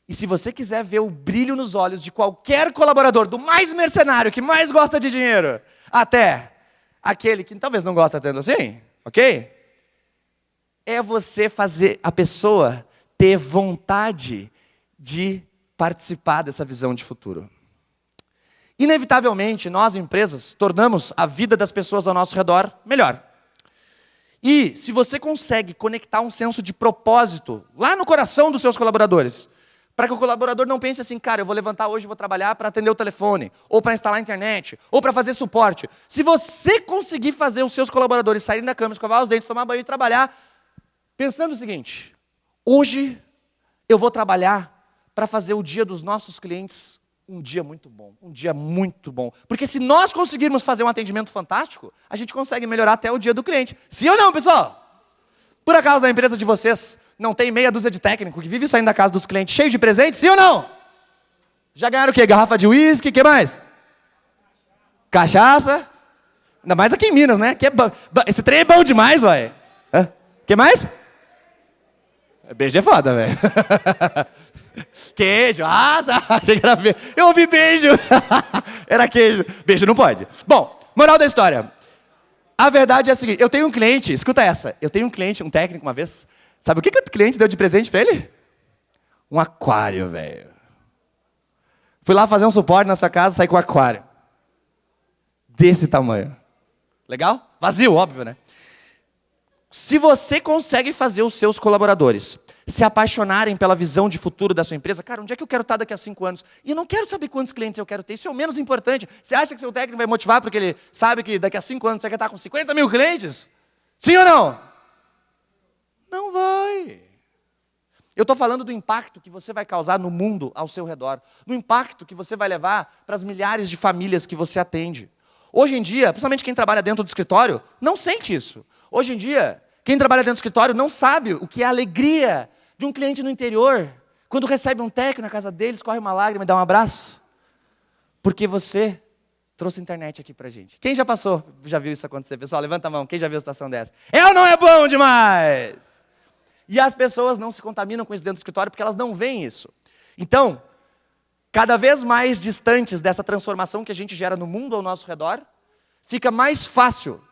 E se você quiser ver o brilho nos olhos de qualquer colaborador, do mais mercenário, que mais gosta de dinheiro, até aquele que talvez não gosta tanto assim, ok? é você fazer a pessoa ter vontade de participar dessa visão de futuro. Inevitavelmente, nós, empresas, tornamos a vida das pessoas ao nosso redor melhor. E se você consegue conectar um senso de propósito lá no coração dos seus colaboradores, para que o colaborador não pense assim, cara, eu vou levantar hoje e vou trabalhar para atender o telefone, ou para instalar a internet, ou para fazer suporte. Se você conseguir fazer os seus colaboradores saírem da cama, escovar os dentes, tomar banho e trabalhar, pensando o seguinte, hoje eu vou trabalhar para fazer o dia dos nossos clientes um dia muito bom, um dia muito bom. Porque se nós conseguirmos fazer um atendimento fantástico, a gente consegue melhorar até o dia do cliente. Sim ou não, pessoal? Por acaso na empresa de vocês não tem meia dúzia de técnico que vive saindo da casa dos clientes cheio de presentes? Sim ou não? Já ganharam o quê? Garrafa de uísque, o que mais? Cachaça? Ainda mais aqui em Minas, né? Que é esse trem é bom demais, vai. O que mais? Beijo é foda, velho. Queijo, tá. Achei que era beijo. Eu ouvi beijo. Era queijo. Beijo não pode. Bom, moral da história. A verdade é a seguinte, eu tenho um cliente, escuta essa. Eu tenho um cliente, um técnico uma vez. Sabe o que o cliente deu de presente pra ele? Um aquário, velho. Fui lá fazer um suporte nessa casa, saí com um aquário. Desse tamanho. Legal? Vazio, óbvio, né? Se você consegue fazer os seus colaboradores se apaixonarem pela visão de futuro da sua empresa, cara, onde é que eu quero estar daqui a 5 anos? E eu não quero saber quantos clientes eu quero ter, isso é o menos importante. Você acha que seu técnico vai motivar porque ele sabe que daqui a 5 anos você quer estar com 50 mil clientes? Sim ou não? Não vai. Eu estou falando do impacto que você vai causar no mundo ao seu redor, no impacto que você vai levar para as milhares de famílias que você atende. Hoje em dia, principalmente quem trabalha dentro do escritório, não sente isso. Hoje em dia, quem trabalha dentro do escritório não sabe o que é a alegria de um cliente no interior, quando recebe um técnico na casa deles, corre uma lágrima e dá um abraço. Porque você trouxe internet aqui pra gente. Quem já passou, já viu isso acontecer? Pessoal, levanta a mão, quem já viu a situação dessa? É ou não é bom demais? E as pessoas não se contaminam com isso dentro do escritório porque elas não veem isso. Então, cada vez mais distantes dessa transformação que a gente gera no mundo ao nosso redor, fica mais fácil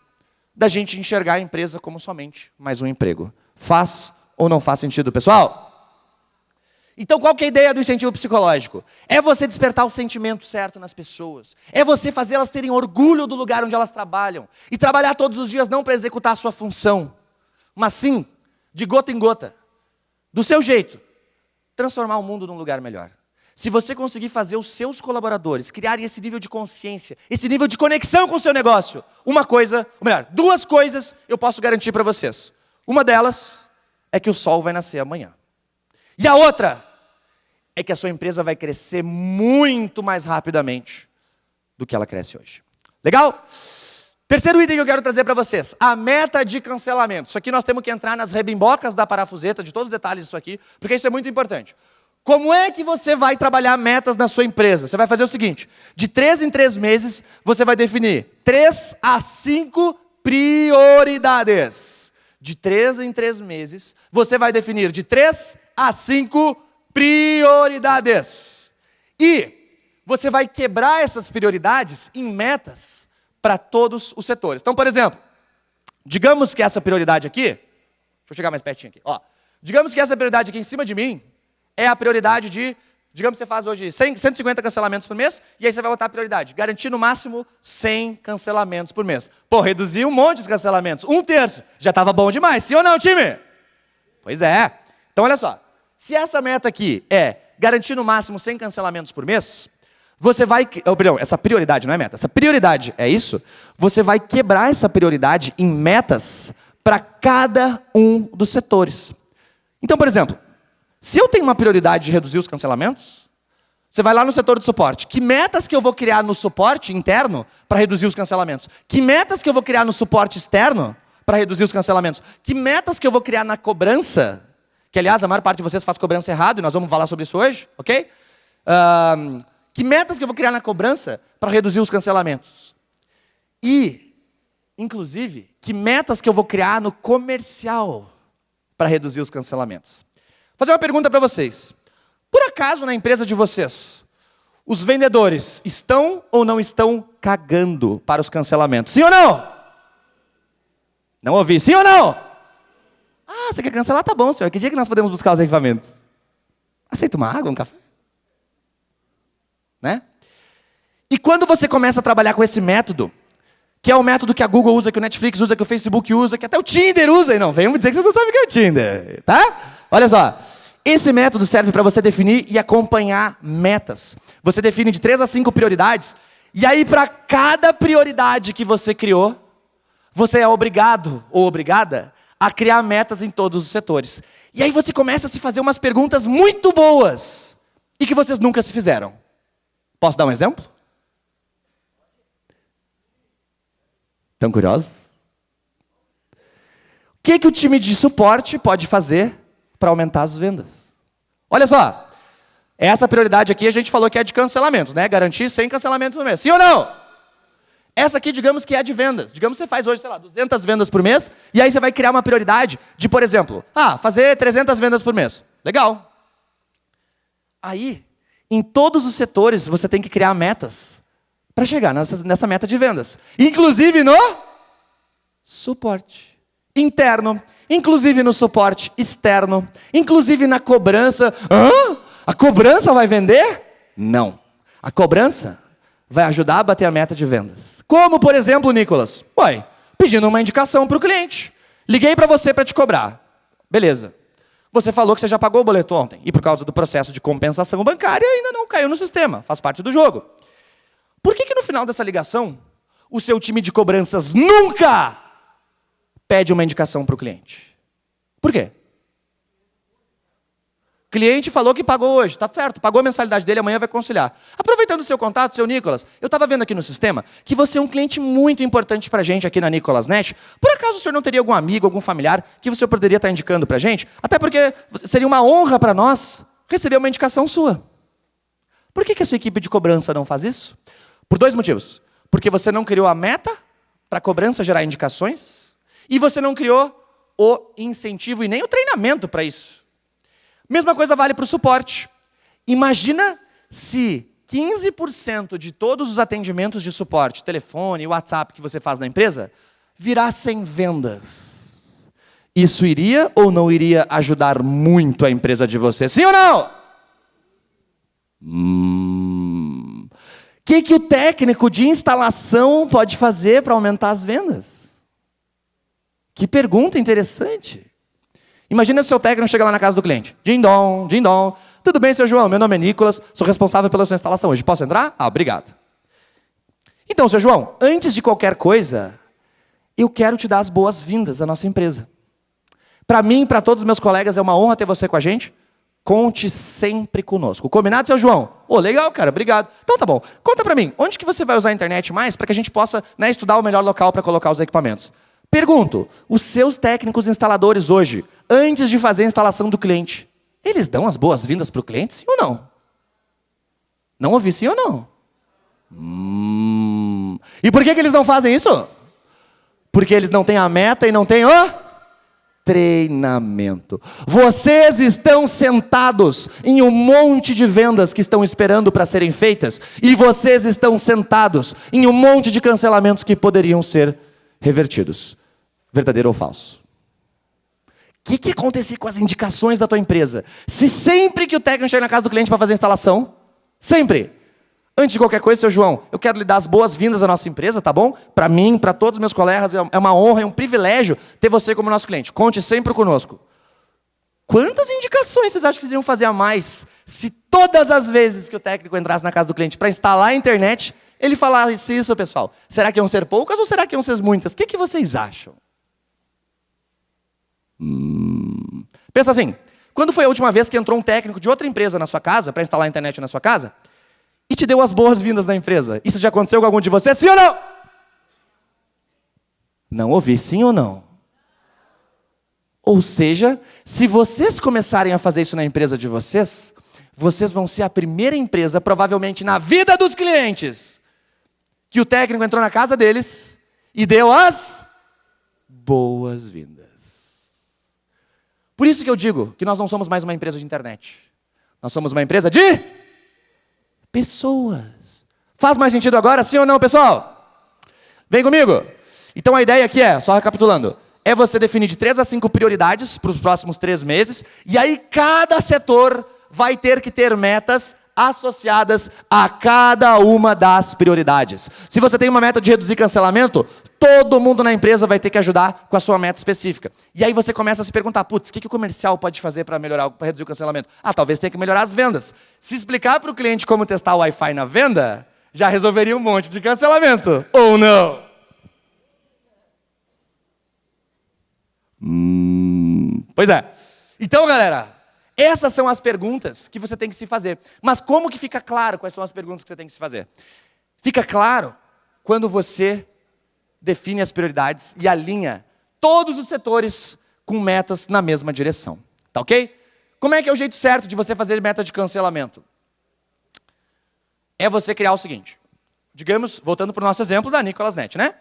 da gente enxergar a empresa como somente mais um emprego. Faz ou não faz sentido, pessoal? Então, qual que é a ideia do incentivo psicológico? É você despertar o sentimento certo nas pessoas. É você fazer elas terem orgulho do lugar onde elas trabalham. E trabalhar todos os dias não para executar a sua função, mas sim, de gota em gota, do seu jeito, transformar o mundo num lugar melhor. Se você conseguir fazer os seus colaboradores criarem esse nível de consciência, esse nível de conexão com o seu negócio, uma coisa, ou melhor, 2 coisas eu posso garantir para vocês. Uma delas é que o sol vai nascer amanhã. E a outra é que a sua empresa vai crescer muito mais rapidamente do que ela cresce hoje. Legal? Terceiro item que eu quero trazer para vocês, a meta de cancelamento. Isso aqui nós temos que entrar nas rebimbocas da parafuseta, de todos os detalhes disso aqui, porque isso é muito importante. Como é que você vai trabalhar metas na sua empresa? Você vai fazer o seguinte, de 3 em 3 meses, você vai definir 3 a 5 prioridades. De 3 em 3 meses, você vai definir de 3 a 5 prioridades. E você vai quebrar essas prioridades em metas para todos os setores. Então, por exemplo, digamos que essa prioridade aqui, deixa eu chegar mais pertinho aqui, ó. Digamos que essa prioridade aqui em cima de mim é a prioridade de, digamos que você faz hoje 150 cancelamentos por mês, e aí você vai botar a prioridade, garantir no máximo 100 cancelamentos por mês. Pô, reduzir um monte de cancelamentos, 1/3, já estava bom demais, sim ou não, time? Pois é. Então, olha só, se essa meta aqui é garantir no máximo 100 cancelamentos por mês, você vai, perdão, essa prioridade não é meta, essa prioridade é isso, você vai quebrar essa prioridade em metas para cada um dos setores. Então, por exemplo, se eu tenho uma prioridade de reduzir os cancelamentos, você vai lá no setor de suporte. Que metas que eu vou criar no suporte interno para reduzir os cancelamentos? Que metas que eu vou criar no suporte externo para reduzir os cancelamentos? Que metas que eu vou criar na cobrança? Que, aliás, a maior parte de vocês faz cobrança errado, e nós vamos falar sobre isso hoje, ok? Que metas que eu vou criar na cobrança para reduzir os cancelamentos? E, inclusive, que metas que eu vou criar no comercial para reduzir os cancelamentos? Vou fazer uma pergunta para vocês. Por acaso, na empresa de vocês, os vendedores estão ou não estão cagando para os cancelamentos? Sim ou não? Não ouvi. Sim ou não? Ah, você quer cancelar? Tá bom, senhor. Que dia que nós podemos buscar os equipamentos? Aceita uma água, um café? Né? E quando você começa a trabalhar com esse método, que é o método que a Google usa, que o Netflix usa, que o Facebook usa, que até o Tinder usa, e não venham me dizer que vocês não sabem o que é o Tinder, tá? Olha só, esse método serve para você definir e acompanhar metas. Você define de 3 a 5 prioridades, e aí para cada prioridade que você criou, você é obrigado ou obrigada a criar metas em todos os setores. E aí você começa a se fazer umas perguntas muito boas, e que vocês nunca se fizeram. Posso dar um exemplo? Estão curiosos? O que o time de suporte pode fazer para aumentar as vendas? Olha só, essa prioridade aqui a gente falou que é de cancelamentos, né? Garantir 100 cancelamentos por mês. Sim ou não? Essa aqui, digamos que é de vendas. Digamos que você faz hoje, sei lá, 200 vendas por mês, e aí você vai criar uma prioridade de, por exemplo, fazer 300 vendas por mês. Legal. Aí, em todos os setores, você tem que criar metas para chegar nessa meta de vendas. Inclusive no suporte interno, inclusive no suporte externo, inclusive na cobrança. Hã? A cobrança vai vender? Não. A cobrança vai ajudar a bater a meta de vendas. Como, por exemplo, Nicolas? Pedindo uma indicação para o cliente. Liguei para você para te cobrar. Beleza. Você falou que você já pagou o boleto ontem. E por causa do processo de compensação bancária, ainda não caiu no sistema. Faz parte do jogo. Por que no final dessa ligação, o seu time de cobranças nunca pede uma indicação para o cliente? Por quê? O cliente falou que pagou hoje, tá certo, pagou a mensalidade dele, amanhã vai conciliar. Aproveitando o seu contato, seu Nicolas, eu estava vendo aqui no sistema que você é um cliente muito importante para a gente aqui na Nicolas Net. Por acaso o senhor não teria algum amigo, algum familiar que você poderia estar indicando para a gente? Até porque seria uma honra para nós receber uma indicação sua. Por que a sua equipe de cobrança não faz isso? Por 2 motivos. Porque você não criou a meta para a cobrança gerar indicações e você não criou o incentivo e nem o treinamento para isso. Mesma coisa vale para o suporte. Imagina se 15% de todos os atendimentos de suporte, telefone, WhatsApp que você faz na empresa, virassem vendas. Isso iria ou não iria ajudar muito a empresa de você? Sim ou não? O que o técnico de instalação pode fazer para aumentar as vendas? Que pergunta interessante. Imagina se o seu técnico chega lá na casa do cliente. Din-dom, din-dom. Tudo bem, seu João? Meu nome é Nicolas, sou responsável pela sua instalação hoje. Posso entrar? Obrigado. Então, seu João, antes de qualquer coisa, eu quero te dar as boas-vindas à nossa empresa. Para mim e para todos os meus colegas, é uma honra ter você com a gente. Conte sempre conosco. Combinado, seu João? Legal, cara, obrigado. Então tá bom. Conta pra mim, onde que você vai usar a internet mais para que a gente possa estudar o melhor local para colocar os equipamentos? Pergunto, os seus técnicos instaladores hoje, antes de fazer a instalação do cliente, eles dão as boas-vindas para o cliente, sim ou não? Não ouvi sim ou não? E por que eles não fazem isso? Porque eles não têm a meta e não têm o treinamento. Vocês estão sentados em um monte de vendas que estão esperando para serem feitas e vocês estão sentados em um monte de cancelamentos que poderiam ser revertidos. Verdadeiro ou falso? O que acontecia com as indicações da tua empresa? Se sempre que o técnico chega na casa do cliente para fazer a instalação, sempre, antes de qualquer coisa, seu João, eu quero lhe dar as boas-vindas à nossa empresa, tá bom? Para mim, para todos os meus colegas, é uma honra, é um privilégio ter você como nosso cliente. Conte sempre conosco. Quantas indicações vocês acham que vocês iriam fazer a mais se todas as vezes que o técnico entrasse na casa do cliente para instalar a internet, ele falasse isso, pessoal? Será que iam ser poucas ou será que iam ser muitas? O que vocês acham? Pensa assim, quando foi a última vez que entrou um técnico de outra empresa na sua casa, para instalar a internet na sua casa, e te deu as boas-vindas na empresa? Isso já aconteceu com algum de vocês, sim ou não? Não ouvi, sim ou não? Ou seja, se vocês começarem a fazer isso na empresa de vocês, vocês vão ser a primeira empresa, provavelmente na vida dos clientes, que o técnico entrou na casa deles e deu as boas-vindas. Por isso que eu digo que nós não somos mais uma empresa de internet. Nós somos uma empresa de pessoas. Faz mais sentido agora, sim ou não, pessoal? Vem comigo. Então a ideia aqui é, só recapitulando, é você definir de 3 a 5 prioridades para os próximos 3 meses, e aí cada setor vai ter que ter metas associadas a cada uma das prioridades. Se você tem uma meta de reduzir cancelamento, todo mundo na empresa vai ter que ajudar com a sua meta específica. E aí você começa a se perguntar, putz, o que o comercial pode fazer para melhorar, para reduzir o cancelamento? Talvez tenha que melhorar as vendas. Se explicar para o cliente como testar o Wi-Fi na venda, já resolveria um monte de cancelamento, ou não? Pois é. Então, galera, essas são as perguntas que você tem que se fazer. Mas como que fica claro quais são as perguntas que você tem que se fazer? Fica claro quando você define as prioridades e alinha todos os setores com metas na mesma direção. Tá ok? Como é que é o jeito certo de você fazer meta de cancelamento? É você criar o seguinte. Digamos, voltando para o nosso exemplo da Nicolas Net, né?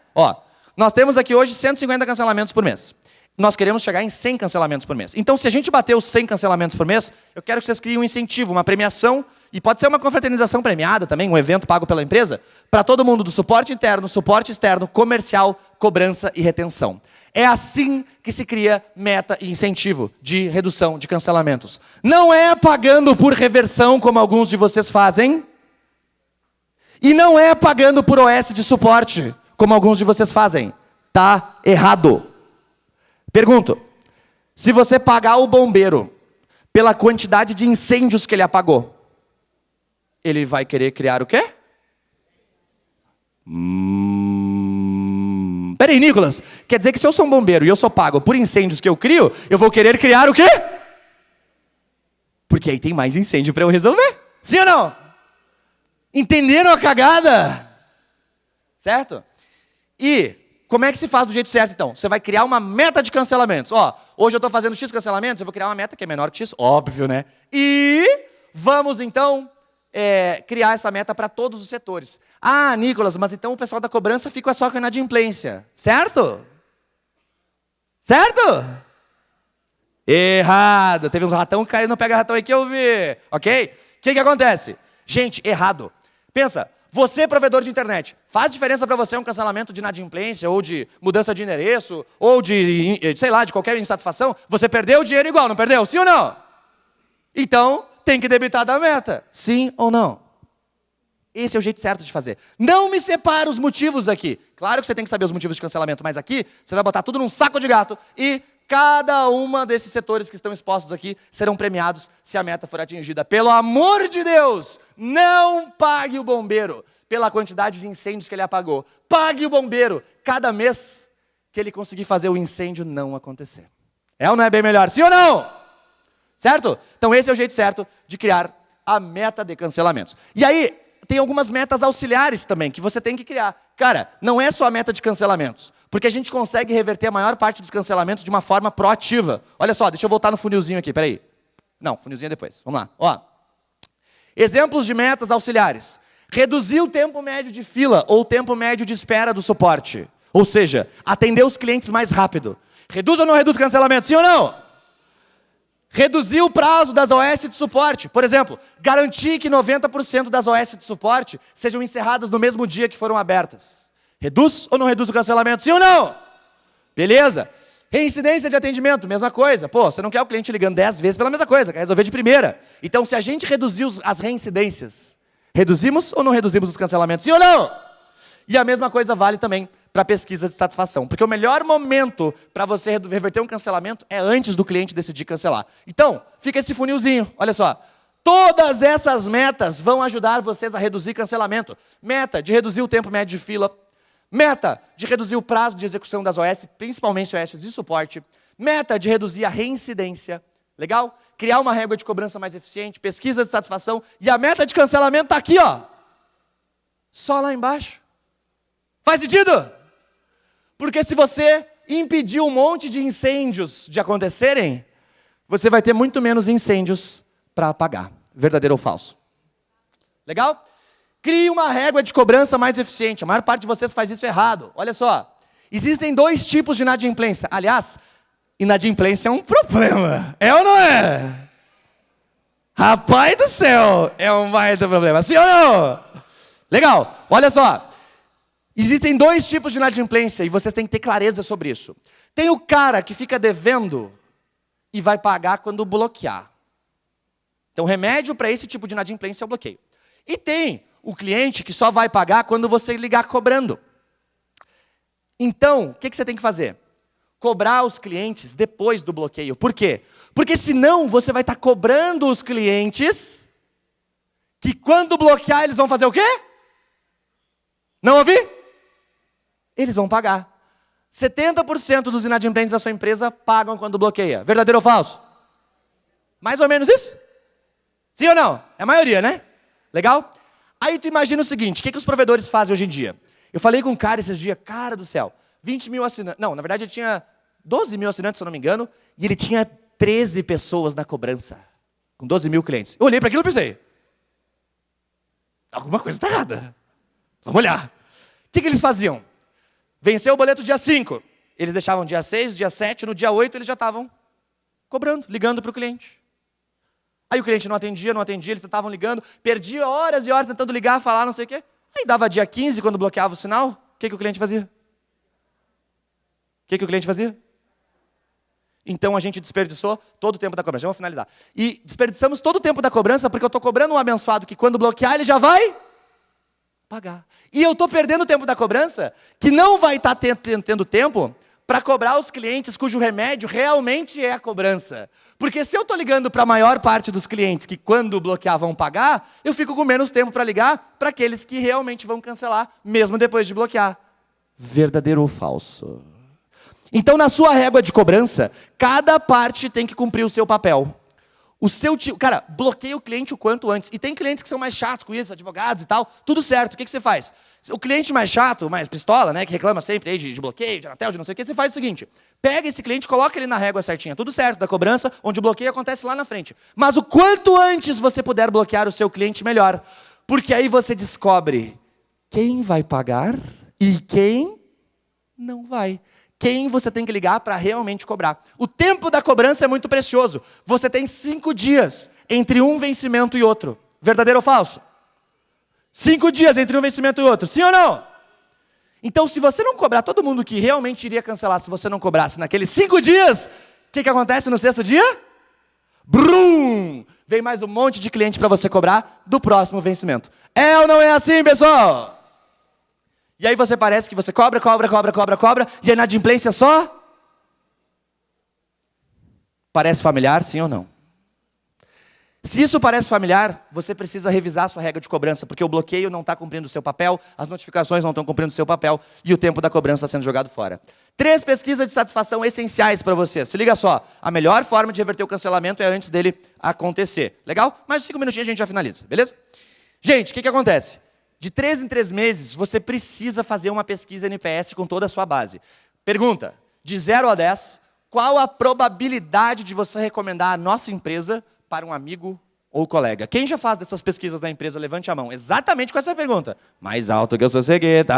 Nós temos aqui hoje 150 cancelamentos por mês. Nós queremos chegar em 100 cancelamentos por mês. Então, se a gente bater os 100 cancelamentos por mês, eu quero que vocês criem um incentivo, uma premiação, e pode ser uma confraternização premiada também, um evento pago pela empresa, para todo mundo do suporte interno, suporte externo, comercial, cobrança e retenção. É assim que se cria meta e incentivo de redução de cancelamentos. Não é pagando por reversão, como alguns de vocês fazem, e não é pagando por OS de suporte, como alguns de vocês fazem. Tá errado. Pergunto, se você pagar o bombeiro pela quantidade de incêndios que ele apagou, ele vai querer criar o quê? Peraí, Nicolas, quer dizer que se eu sou um bombeiro e eu sou pago por incêndios que eu crio, eu vou querer criar o quê? Porque aí tem mais incêndio para eu resolver. Sim ou não? Entenderam a cagada? Certo? E como é que se faz do jeito certo, então? Você vai criar uma meta de cancelamentos. Hoje eu estou fazendo X cancelamentos, eu vou criar uma meta que é menor que X, óbvio, né? E vamos, então, criar essa meta para todos os setores. Nicolas, mas então o pessoal da cobrança fica só com a inadimplência. Certo? Certo? Errado. Teve uns ratão caindo no pega-ratão aí que eu vi. Ok? O que acontece? Gente, errado. Pensa. Você, provedor de internet, faz diferença para você um cancelamento de inadimplência, ou de mudança de endereço, ou de, sei lá, de qualquer insatisfação? Você perdeu o dinheiro igual, não perdeu? Sim ou não? Então, tem que debitar da meta. Sim ou não? Esse é o jeito certo de fazer. Não me separa os motivos aqui. Claro que você tem que saber os motivos de cancelamento, mas aqui você vai botar tudo num saco de gato e cada uma desses setores que estão expostos aqui serão premiados se a meta for atingida. Pelo amor de Deus, não pague o bombeiro pela quantidade de incêndios que ele apagou. Pague o bombeiro cada mês que ele conseguir fazer o incêndio não acontecer. É ou não é bem melhor? Sim ou não? Certo? Então esse é o jeito certo de criar a meta de cancelamentos. E aí, tem algumas metas auxiliares também que você tem que criar. Cara, não é só a meta de cancelamentos. Porque a gente consegue reverter a maior parte dos cancelamentos de uma forma proativa. Olha só, deixa eu voltar no funilzinho aqui, peraí. Não, funilzinho é depois. Vamos lá. Exemplos de metas auxiliares. Reduzir o tempo médio de fila ou o tempo médio de espera do suporte. Ou seja, atender os clientes mais rápido. Reduz ou não reduz cancelamento? Sim ou não? Reduzir o prazo das OS de suporte. Por exemplo, garantir que 90% das OS de suporte sejam encerradas no mesmo dia que foram abertas. Reduz ou não reduz o cancelamento? Sim ou não? Beleza. Reincidência de atendimento, mesma coisa. Você não quer o cliente ligando 10 vezes pela mesma coisa, quer resolver de primeira. Então, se a gente reduzir as reincidências, reduzimos ou não reduzimos os cancelamentos? Sim ou não? E a mesma coisa vale também para pesquisa de satisfação. Porque o melhor momento para você reverter um cancelamento é antes do cliente decidir cancelar. Então, fica esse funilzinho. Olha só. Todas essas metas vão ajudar vocês a reduzir cancelamento. Meta de reduzir o tempo médio de fila. Meta de reduzir o prazo de execução das OS, principalmente OS de suporte. Meta de reduzir a reincidência. Legal? Criar uma régua de cobrança mais eficiente. Pesquisa de satisfação. E a meta de cancelamento está aqui, ó. Só lá embaixo. Faz sentido? Porque se você impedir um monte de incêndios de acontecerem, você vai ter muito menos incêndios para apagar. Verdadeiro ou falso? Legal? Crie uma régua de cobrança mais eficiente. A maior parte de vocês faz isso errado. Olha só. Existem 2 tipos de inadimplência. Aliás, inadimplência é um problema. É ou não é? Rapaz do céu, é um baita problema. Sim ou não? Legal. Olha só. Existem dois tipos de inadimplência e vocês têm que ter clareza sobre isso. Tem o cara que fica devendo e vai pagar quando bloquear. Então, o remédio para esse tipo de inadimplência é o bloqueio. E tem o cliente que só vai pagar quando você ligar cobrando. Então, o que você tem que fazer? Cobrar os clientes depois do bloqueio. Por quê? Porque senão você vai estar cobrando os clientes que quando bloquear eles vão fazer o quê? Não ouvi? Eles vão pagar. 70% dos inadimplentes da sua empresa pagam quando bloqueia. Verdadeiro ou falso? Mais ou menos isso? Sim ou não? É a maioria, né? Legal? Aí tu imagina o seguinte, o que os provedores fazem hoje em dia? Eu falei com um cara esses dias, cara do céu, 20 mil assinantes. Não, na verdade ele tinha 12 mil assinantes, se eu não me engano, e ele tinha 13 pessoas na cobrança, com 12 mil clientes. Eu olhei para aquilo e pensei, alguma coisa está errada. Vamos olhar. O que eles faziam? Venceu o boleto dia 5. Eles deixavam dia 6, dia 7, no dia 8 eles já estavam cobrando, ligando para o cliente. Aí o cliente não atendia, eles tentavam ligando, perdia horas e horas tentando ligar, falar, não sei o quê. Aí dava dia 15, quando bloqueava o sinal, o que o cliente fazia? O que o cliente fazia? Então a gente desperdiçou todo o tempo da cobrança. Já vou finalizar. E desperdiçamos todo o tempo da cobrança porque eu estou cobrando um abençoado que quando bloquear ele já vai pagar. E eu estou perdendo o tempo da cobrança, que não vai estar tendo tempo para cobrar os clientes cujo remédio realmente é a cobrança. Porque se eu estou ligando para a maior parte dos clientes que quando bloquear vão pagar, eu fico com menos tempo para ligar para aqueles que realmente vão cancelar, mesmo depois de bloquear. Verdadeiro ou falso? Então, na sua régua de cobrança, cada parte tem que cumprir o seu papel. O seu tipo, cara, bloqueia o cliente o quanto antes. E tem clientes que são mais chatos com isso, advogados e tal, tudo certo. O que você faz? O cliente mais chato, mais pistola, né, que reclama sempre aí de bloqueio, de Anatel, de não sei o que, você faz o seguinte, pega esse cliente, coloca ele na régua certinha, tudo certo, da cobrança, onde o bloqueio acontece lá na frente. Mas o quanto antes você puder bloquear o seu cliente, melhor. Porque aí você descobre quem vai pagar e quem não vai. Quem você tem que ligar para realmente cobrar. O tempo da cobrança é muito precioso. Você tem 5 dias entre um vencimento e outro. Verdadeiro ou falso? 5 dias entre um vencimento e outro. Sim ou não? Então, se você não cobrar todo mundo que realmente iria cancelar, se você não cobrasse naqueles 5 dias, o que acontece no 6º dia? Brum! Vem mais um monte de cliente para você cobrar do próximo vencimento. É ou não é assim, pessoal? E aí você parece que você cobra, e a inadimplência só parece familiar, sim ou não? Se isso parece familiar, você precisa revisar a sua regra de cobrança, porque o bloqueio não está cumprindo o seu papel, as notificações não estão cumprindo o seu papel, e o tempo da cobrança está sendo jogado fora. 3 pesquisas de satisfação essenciais para você. Se liga só, a melhor forma de reverter o cancelamento é antes dele acontecer. Legal? Mais 5 minutinhos a gente já finaliza, beleza? Gente, o que acontece? De 3 em 3 meses, você precisa fazer uma pesquisa NPS com toda a sua base. Pergunta, de 0 a 10, qual a probabilidade de você recomendar a nossa empresa para um amigo ou colega? Quem já faz dessas pesquisas da empresa, levante a mão. Exatamente com essa pergunta. Mais alto que eu sou cegueta.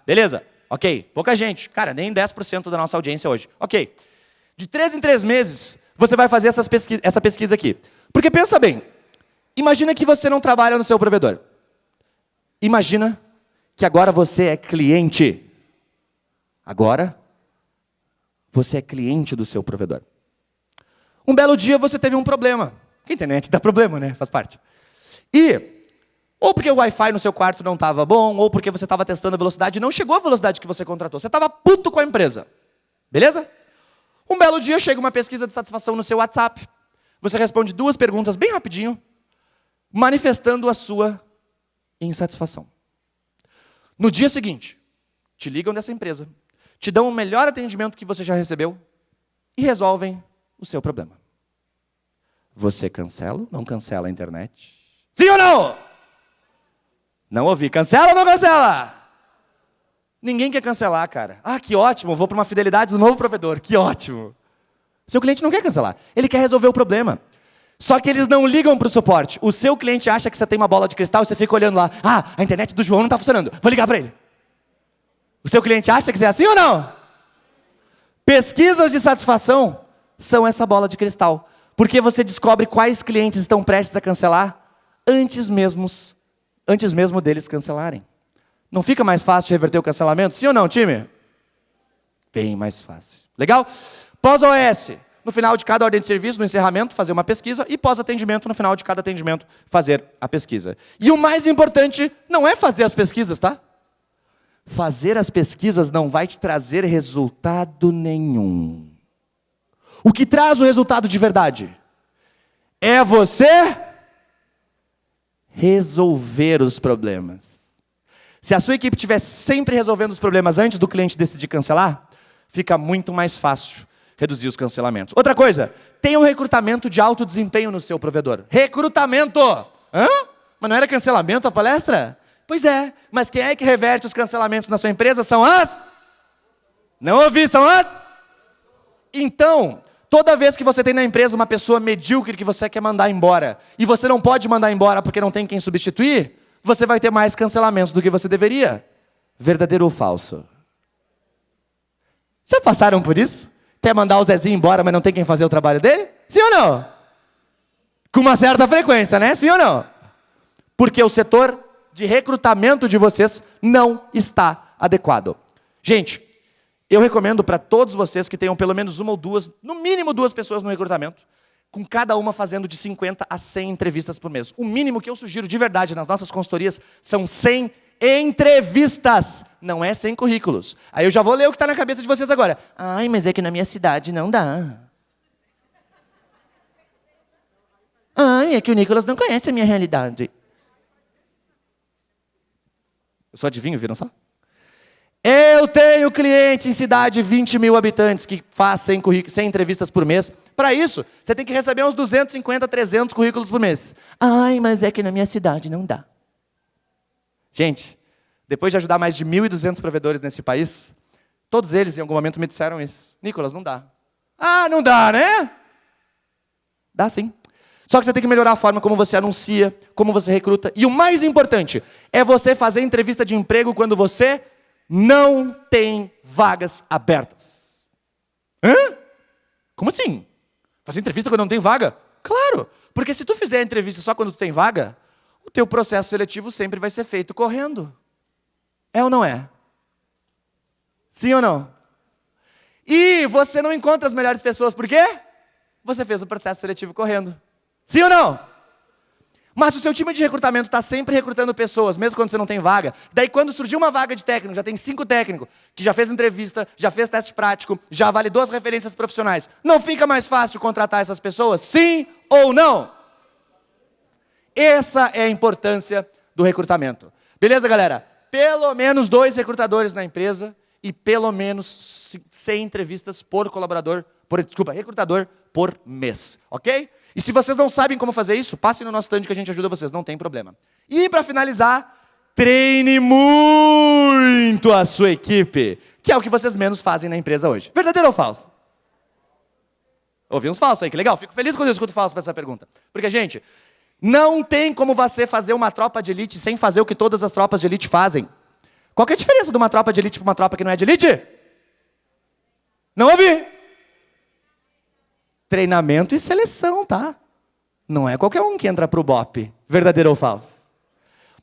Beleza, ok. Pouca gente. Cara, nem 10% da nossa audiência hoje. Ok. De 3 em 3 meses, você vai fazer essa pesquisa aqui. Porque pensa bem, imagina que você não trabalha no seu provedor. Imagina que agora você é cliente. Agora, você é cliente do seu provedor. Um belo dia você teve um problema. A internet dá problema, né? Faz parte. Ou porque o Wi-Fi no seu quarto não estava bom, ou porque você estava testando a velocidade e não chegou a velocidade que você contratou. Você estava puto com a empresa. Beleza? Um belo dia chega uma pesquisa de satisfação no seu WhatsApp. Você responde 2 perguntas bem rapidinho, manifestando a sua insatisfação. No dia seguinte, te ligam dessa empresa, te dão o melhor atendimento que você já recebeu e resolvem o seu problema. Você cancela ou não cancela a internet? Sim ou não? Não ouvi. Cancela ou não cancela? Ninguém quer cancelar, cara. Ah, que ótimo, vou para uma fidelidade do novo provedor. Que ótimo. Seu cliente não quer cancelar. Ele quer resolver o problema. Só que eles não ligam para o suporte. O seu cliente acha que você tem uma bola de cristal e você fica olhando lá. Ah, a internet do João não está funcionando. Vou ligar para ele. O seu cliente acha que você é assim ou não? Pesquisas de satisfação são essa bola de cristal. Porque você descobre quais clientes estão prestes a cancelar antes mesmo deles cancelarem. Não fica mais fácil reverter o cancelamento? Sim ou não, time? Bem mais fácil. Legal? Pós-OS. No final de cada ordem de serviço, no encerramento, fazer uma pesquisa. E pós-atendimento, no final de cada atendimento, fazer a pesquisa. E o mais importante não é fazer as pesquisas, tá? Fazer as pesquisas não vai te trazer resultado nenhum. O que traz o resultado de verdade é você resolver os problemas. Se a sua equipe estiver sempre resolvendo os problemas antes do cliente decidir cancelar, fica muito mais fácil reduzir os cancelamentos. Outra coisa, tenha um recrutamento de alto desempenho no seu provedor. Recrutamento! Hã? Mas não era cancelamento a palestra? Pois é, mas quem é que reverte os cancelamentos na sua empresa? São as? Não ouvi, são as? Então, toda vez que você tem na empresa uma pessoa medíocre que você quer mandar embora, e você não pode mandar embora porque não tem quem substituir, você vai ter mais cancelamentos do que você deveria. Verdadeiro ou falso? Já passaram por isso? Quer mandar o Zezinho embora, mas não tem quem fazer o trabalho dele? Sim ou não? Com uma certa frequência, né? Sim ou não? Porque o setor de recrutamento de vocês não está adequado. Gente, eu recomendo para todos vocês que tenham pelo menos uma ou duas, no mínimo 2 pessoas no recrutamento, com cada uma fazendo de 50 a 100 entrevistas por mês. O mínimo que eu sugiro de verdade nas nossas consultorias são 100 entrevistas, não é 100 currículos. Aí eu já vou ler o que está na cabeça de vocês agora. Ai, mas é que na minha cidade não dá. Ai, é que o Nicolas não conhece a minha realidade. Eu só adivinho, viram só? Eu tenho cliente em cidade de 20 mil habitantes que faz 100 entrevistas por mês. Para isso, você tem que receber uns 250, 300 currículos por mês. Ai, mas é que na minha cidade não dá. Gente, depois de ajudar mais de 1.200 provedores nesse país, todos eles em algum momento me disseram isso. Nicolas, não dá. Ah, não dá, né? Dá sim. Só que você tem que melhorar a forma como você anuncia, como você recruta. E o mais importante é você fazer entrevista de emprego quando você não tem vagas abertas. Hã? Como assim? Fazer entrevista quando não tem vaga? Claro, porque se tu fizer a entrevista só quando tu tem vaga, o teu processo seletivo sempre vai ser feito correndo. É ou não é? Sim ou não? E você não encontra as melhores pessoas, por quê? Você fez o processo seletivo correndo. Sim ou não? Mas se o seu time de recrutamento está sempre recrutando pessoas, mesmo quando você não tem vaga, daí quando surgiu uma vaga de técnico, já tem 5 técnicos, que já fez entrevista, já fez teste prático, já validou as referências profissionais, não fica mais fácil contratar essas pessoas? Sim ou não? Essa é a importância do recrutamento. Beleza, galera? Pelo menos 2 recrutadores na empresa e pelo menos 100 entrevistas por recrutador por mês, ok? E se vocês não sabem como fazer isso, passem no nosso stand que a gente ajuda vocês, não tem problema. E para finalizar, treine muito a sua equipe, que é o que vocês menos fazem na empresa hoje. Verdadeiro ou falso? Ouvi uns falsos aí, que legal. Fico feliz quando eu escuto falso para essa pergunta. Porque, gente, não tem como você fazer uma tropa de elite sem fazer o que todas as tropas de elite fazem. Qual que é a diferença de uma tropa de elite para uma tropa que não é de elite? Não ouvi. Treinamento e seleção, tá? Não é qualquer um que entra para o BOP. Verdadeiro ou falso?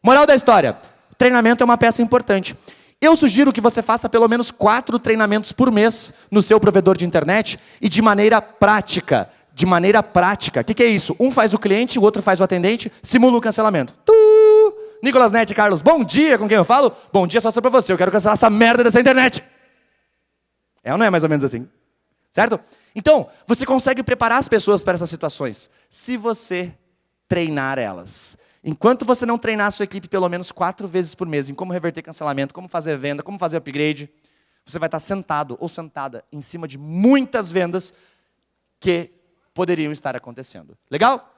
Moral da história. Treinamento é uma peça importante. Eu sugiro que você faça pelo menos 4 treinamentos por mês no seu provedor de internet e de maneira prática. De maneira prática. O que é isso? Um faz o cliente, o outro faz o atendente, simula o cancelamento. Nicolas Net e Carlos, bom dia, com quem eu falo? Bom dia só para você, eu quero cancelar essa merda dessa internet. É ou não é mais ou menos assim? Certo? Então, você consegue preparar as pessoas para essas situações, se você treinar elas. Enquanto você não treinar a sua equipe pelo menos 4 vezes por mês em como reverter cancelamento, como fazer venda, como fazer upgrade, você vai estar sentado ou sentada em cima de muitas vendas que poderiam estar acontecendo. Legal?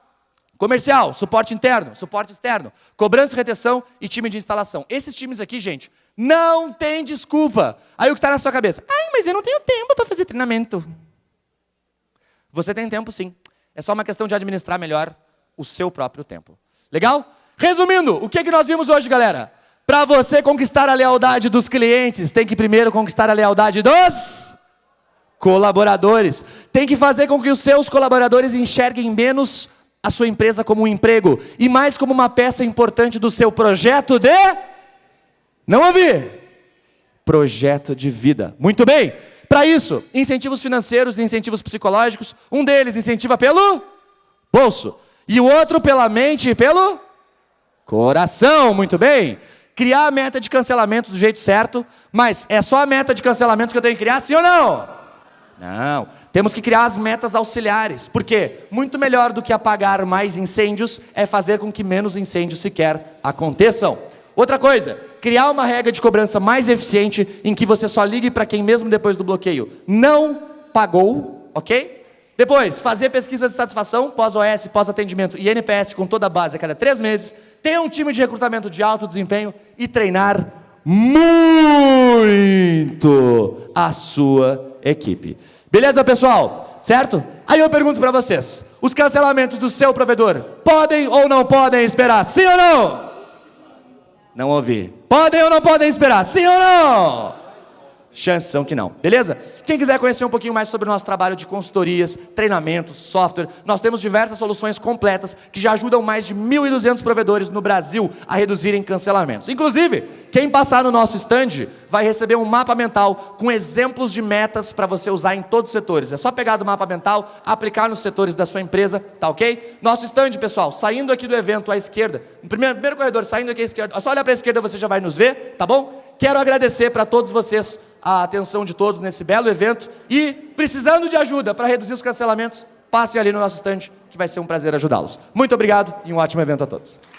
Comercial, suporte interno, suporte externo, cobrança e retenção e time de instalação. Esses times aqui, gente, não tem desculpa. Aí o que está na sua cabeça? Ai, mas eu não tenho tempo para fazer treinamento. Você tem tempo sim. É só uma questão de administrar melhor o seu próprio tempo. Legal? Resumindo, o que nós vimos hoje, galera? Para você conquistar a lealdade dos clientes, tem que primeiro conquistar a lealdade dos colaboradores. Tem que fazer com que os seus colaboradores enxerguem menos a sua empresa como um emprego e mais como uma peça importante do seu projeto de Não ouvi. Projeto de vida. Muito bem. Para isso, incentivos financeiros e incentivos psicológicos. Um deles incentiva pelo bolso. E o outro pela mente e pelo coração. Muito bem. Criar a meta de cancelamento do jeito certo. Mas é só a meta de cancelamentos que eu tenho que criar, sim ou não? Não. Temos que criar as metas auxiliares. Por quê? Muito melhor do que apagar mais incêndios é fazer com que menos incêndios sequer aconteçam. Outra coisa, criar uma regra de cobrança mais eficiente em que você só ligue para quem mesmo depois do bloqueio não pagou, ok? Depois, fazer pesquisas de satisfação, pós-OS, pós-atendimento e NPS com toda a base a cada 3 meses, ter um time de recrutamento de alto desempenho e treinar muito a sua equipe. Beleza, pessoal? Certo? Aí eu pergunto para vocês, os cancelamentos do seu provedor podem ou não podem esperar? Sim ou não? Não ouvi. Podem ou não podem esperar? Sim ou não? Chances são que não. Beleza? Quem quiser conhecer um pouquinho mais sobre o nosso trabalho de consultorias, treinamentos, software, nós temos diversas soluções completas que já ajudam mais de 1.200 provedores no Brasil a reduzirem cancelamentos. Inclusive, quem passar no nosso stand vai receber um mapa mental com exemplos de metas para você usar em todos os setores. É só pegar do mapa mental, aplicar nos setores da sua empresa, tá ok? Nosso stand, pessoal, saindo aqui do evento à esquerda, no primeiro corredor, saindo aqui à esquerda, só olhar para a esquerda você já vai nos ver, tá bom? Quero agradecer para todos vocês a atenção de todos nesse belo evento e, precisando de ajuda para reduzir os cancelamentos, passem ali no nosso stand, que vai ser um prazer ajudá-los. Muito obrigado e um ótimo evento a todos.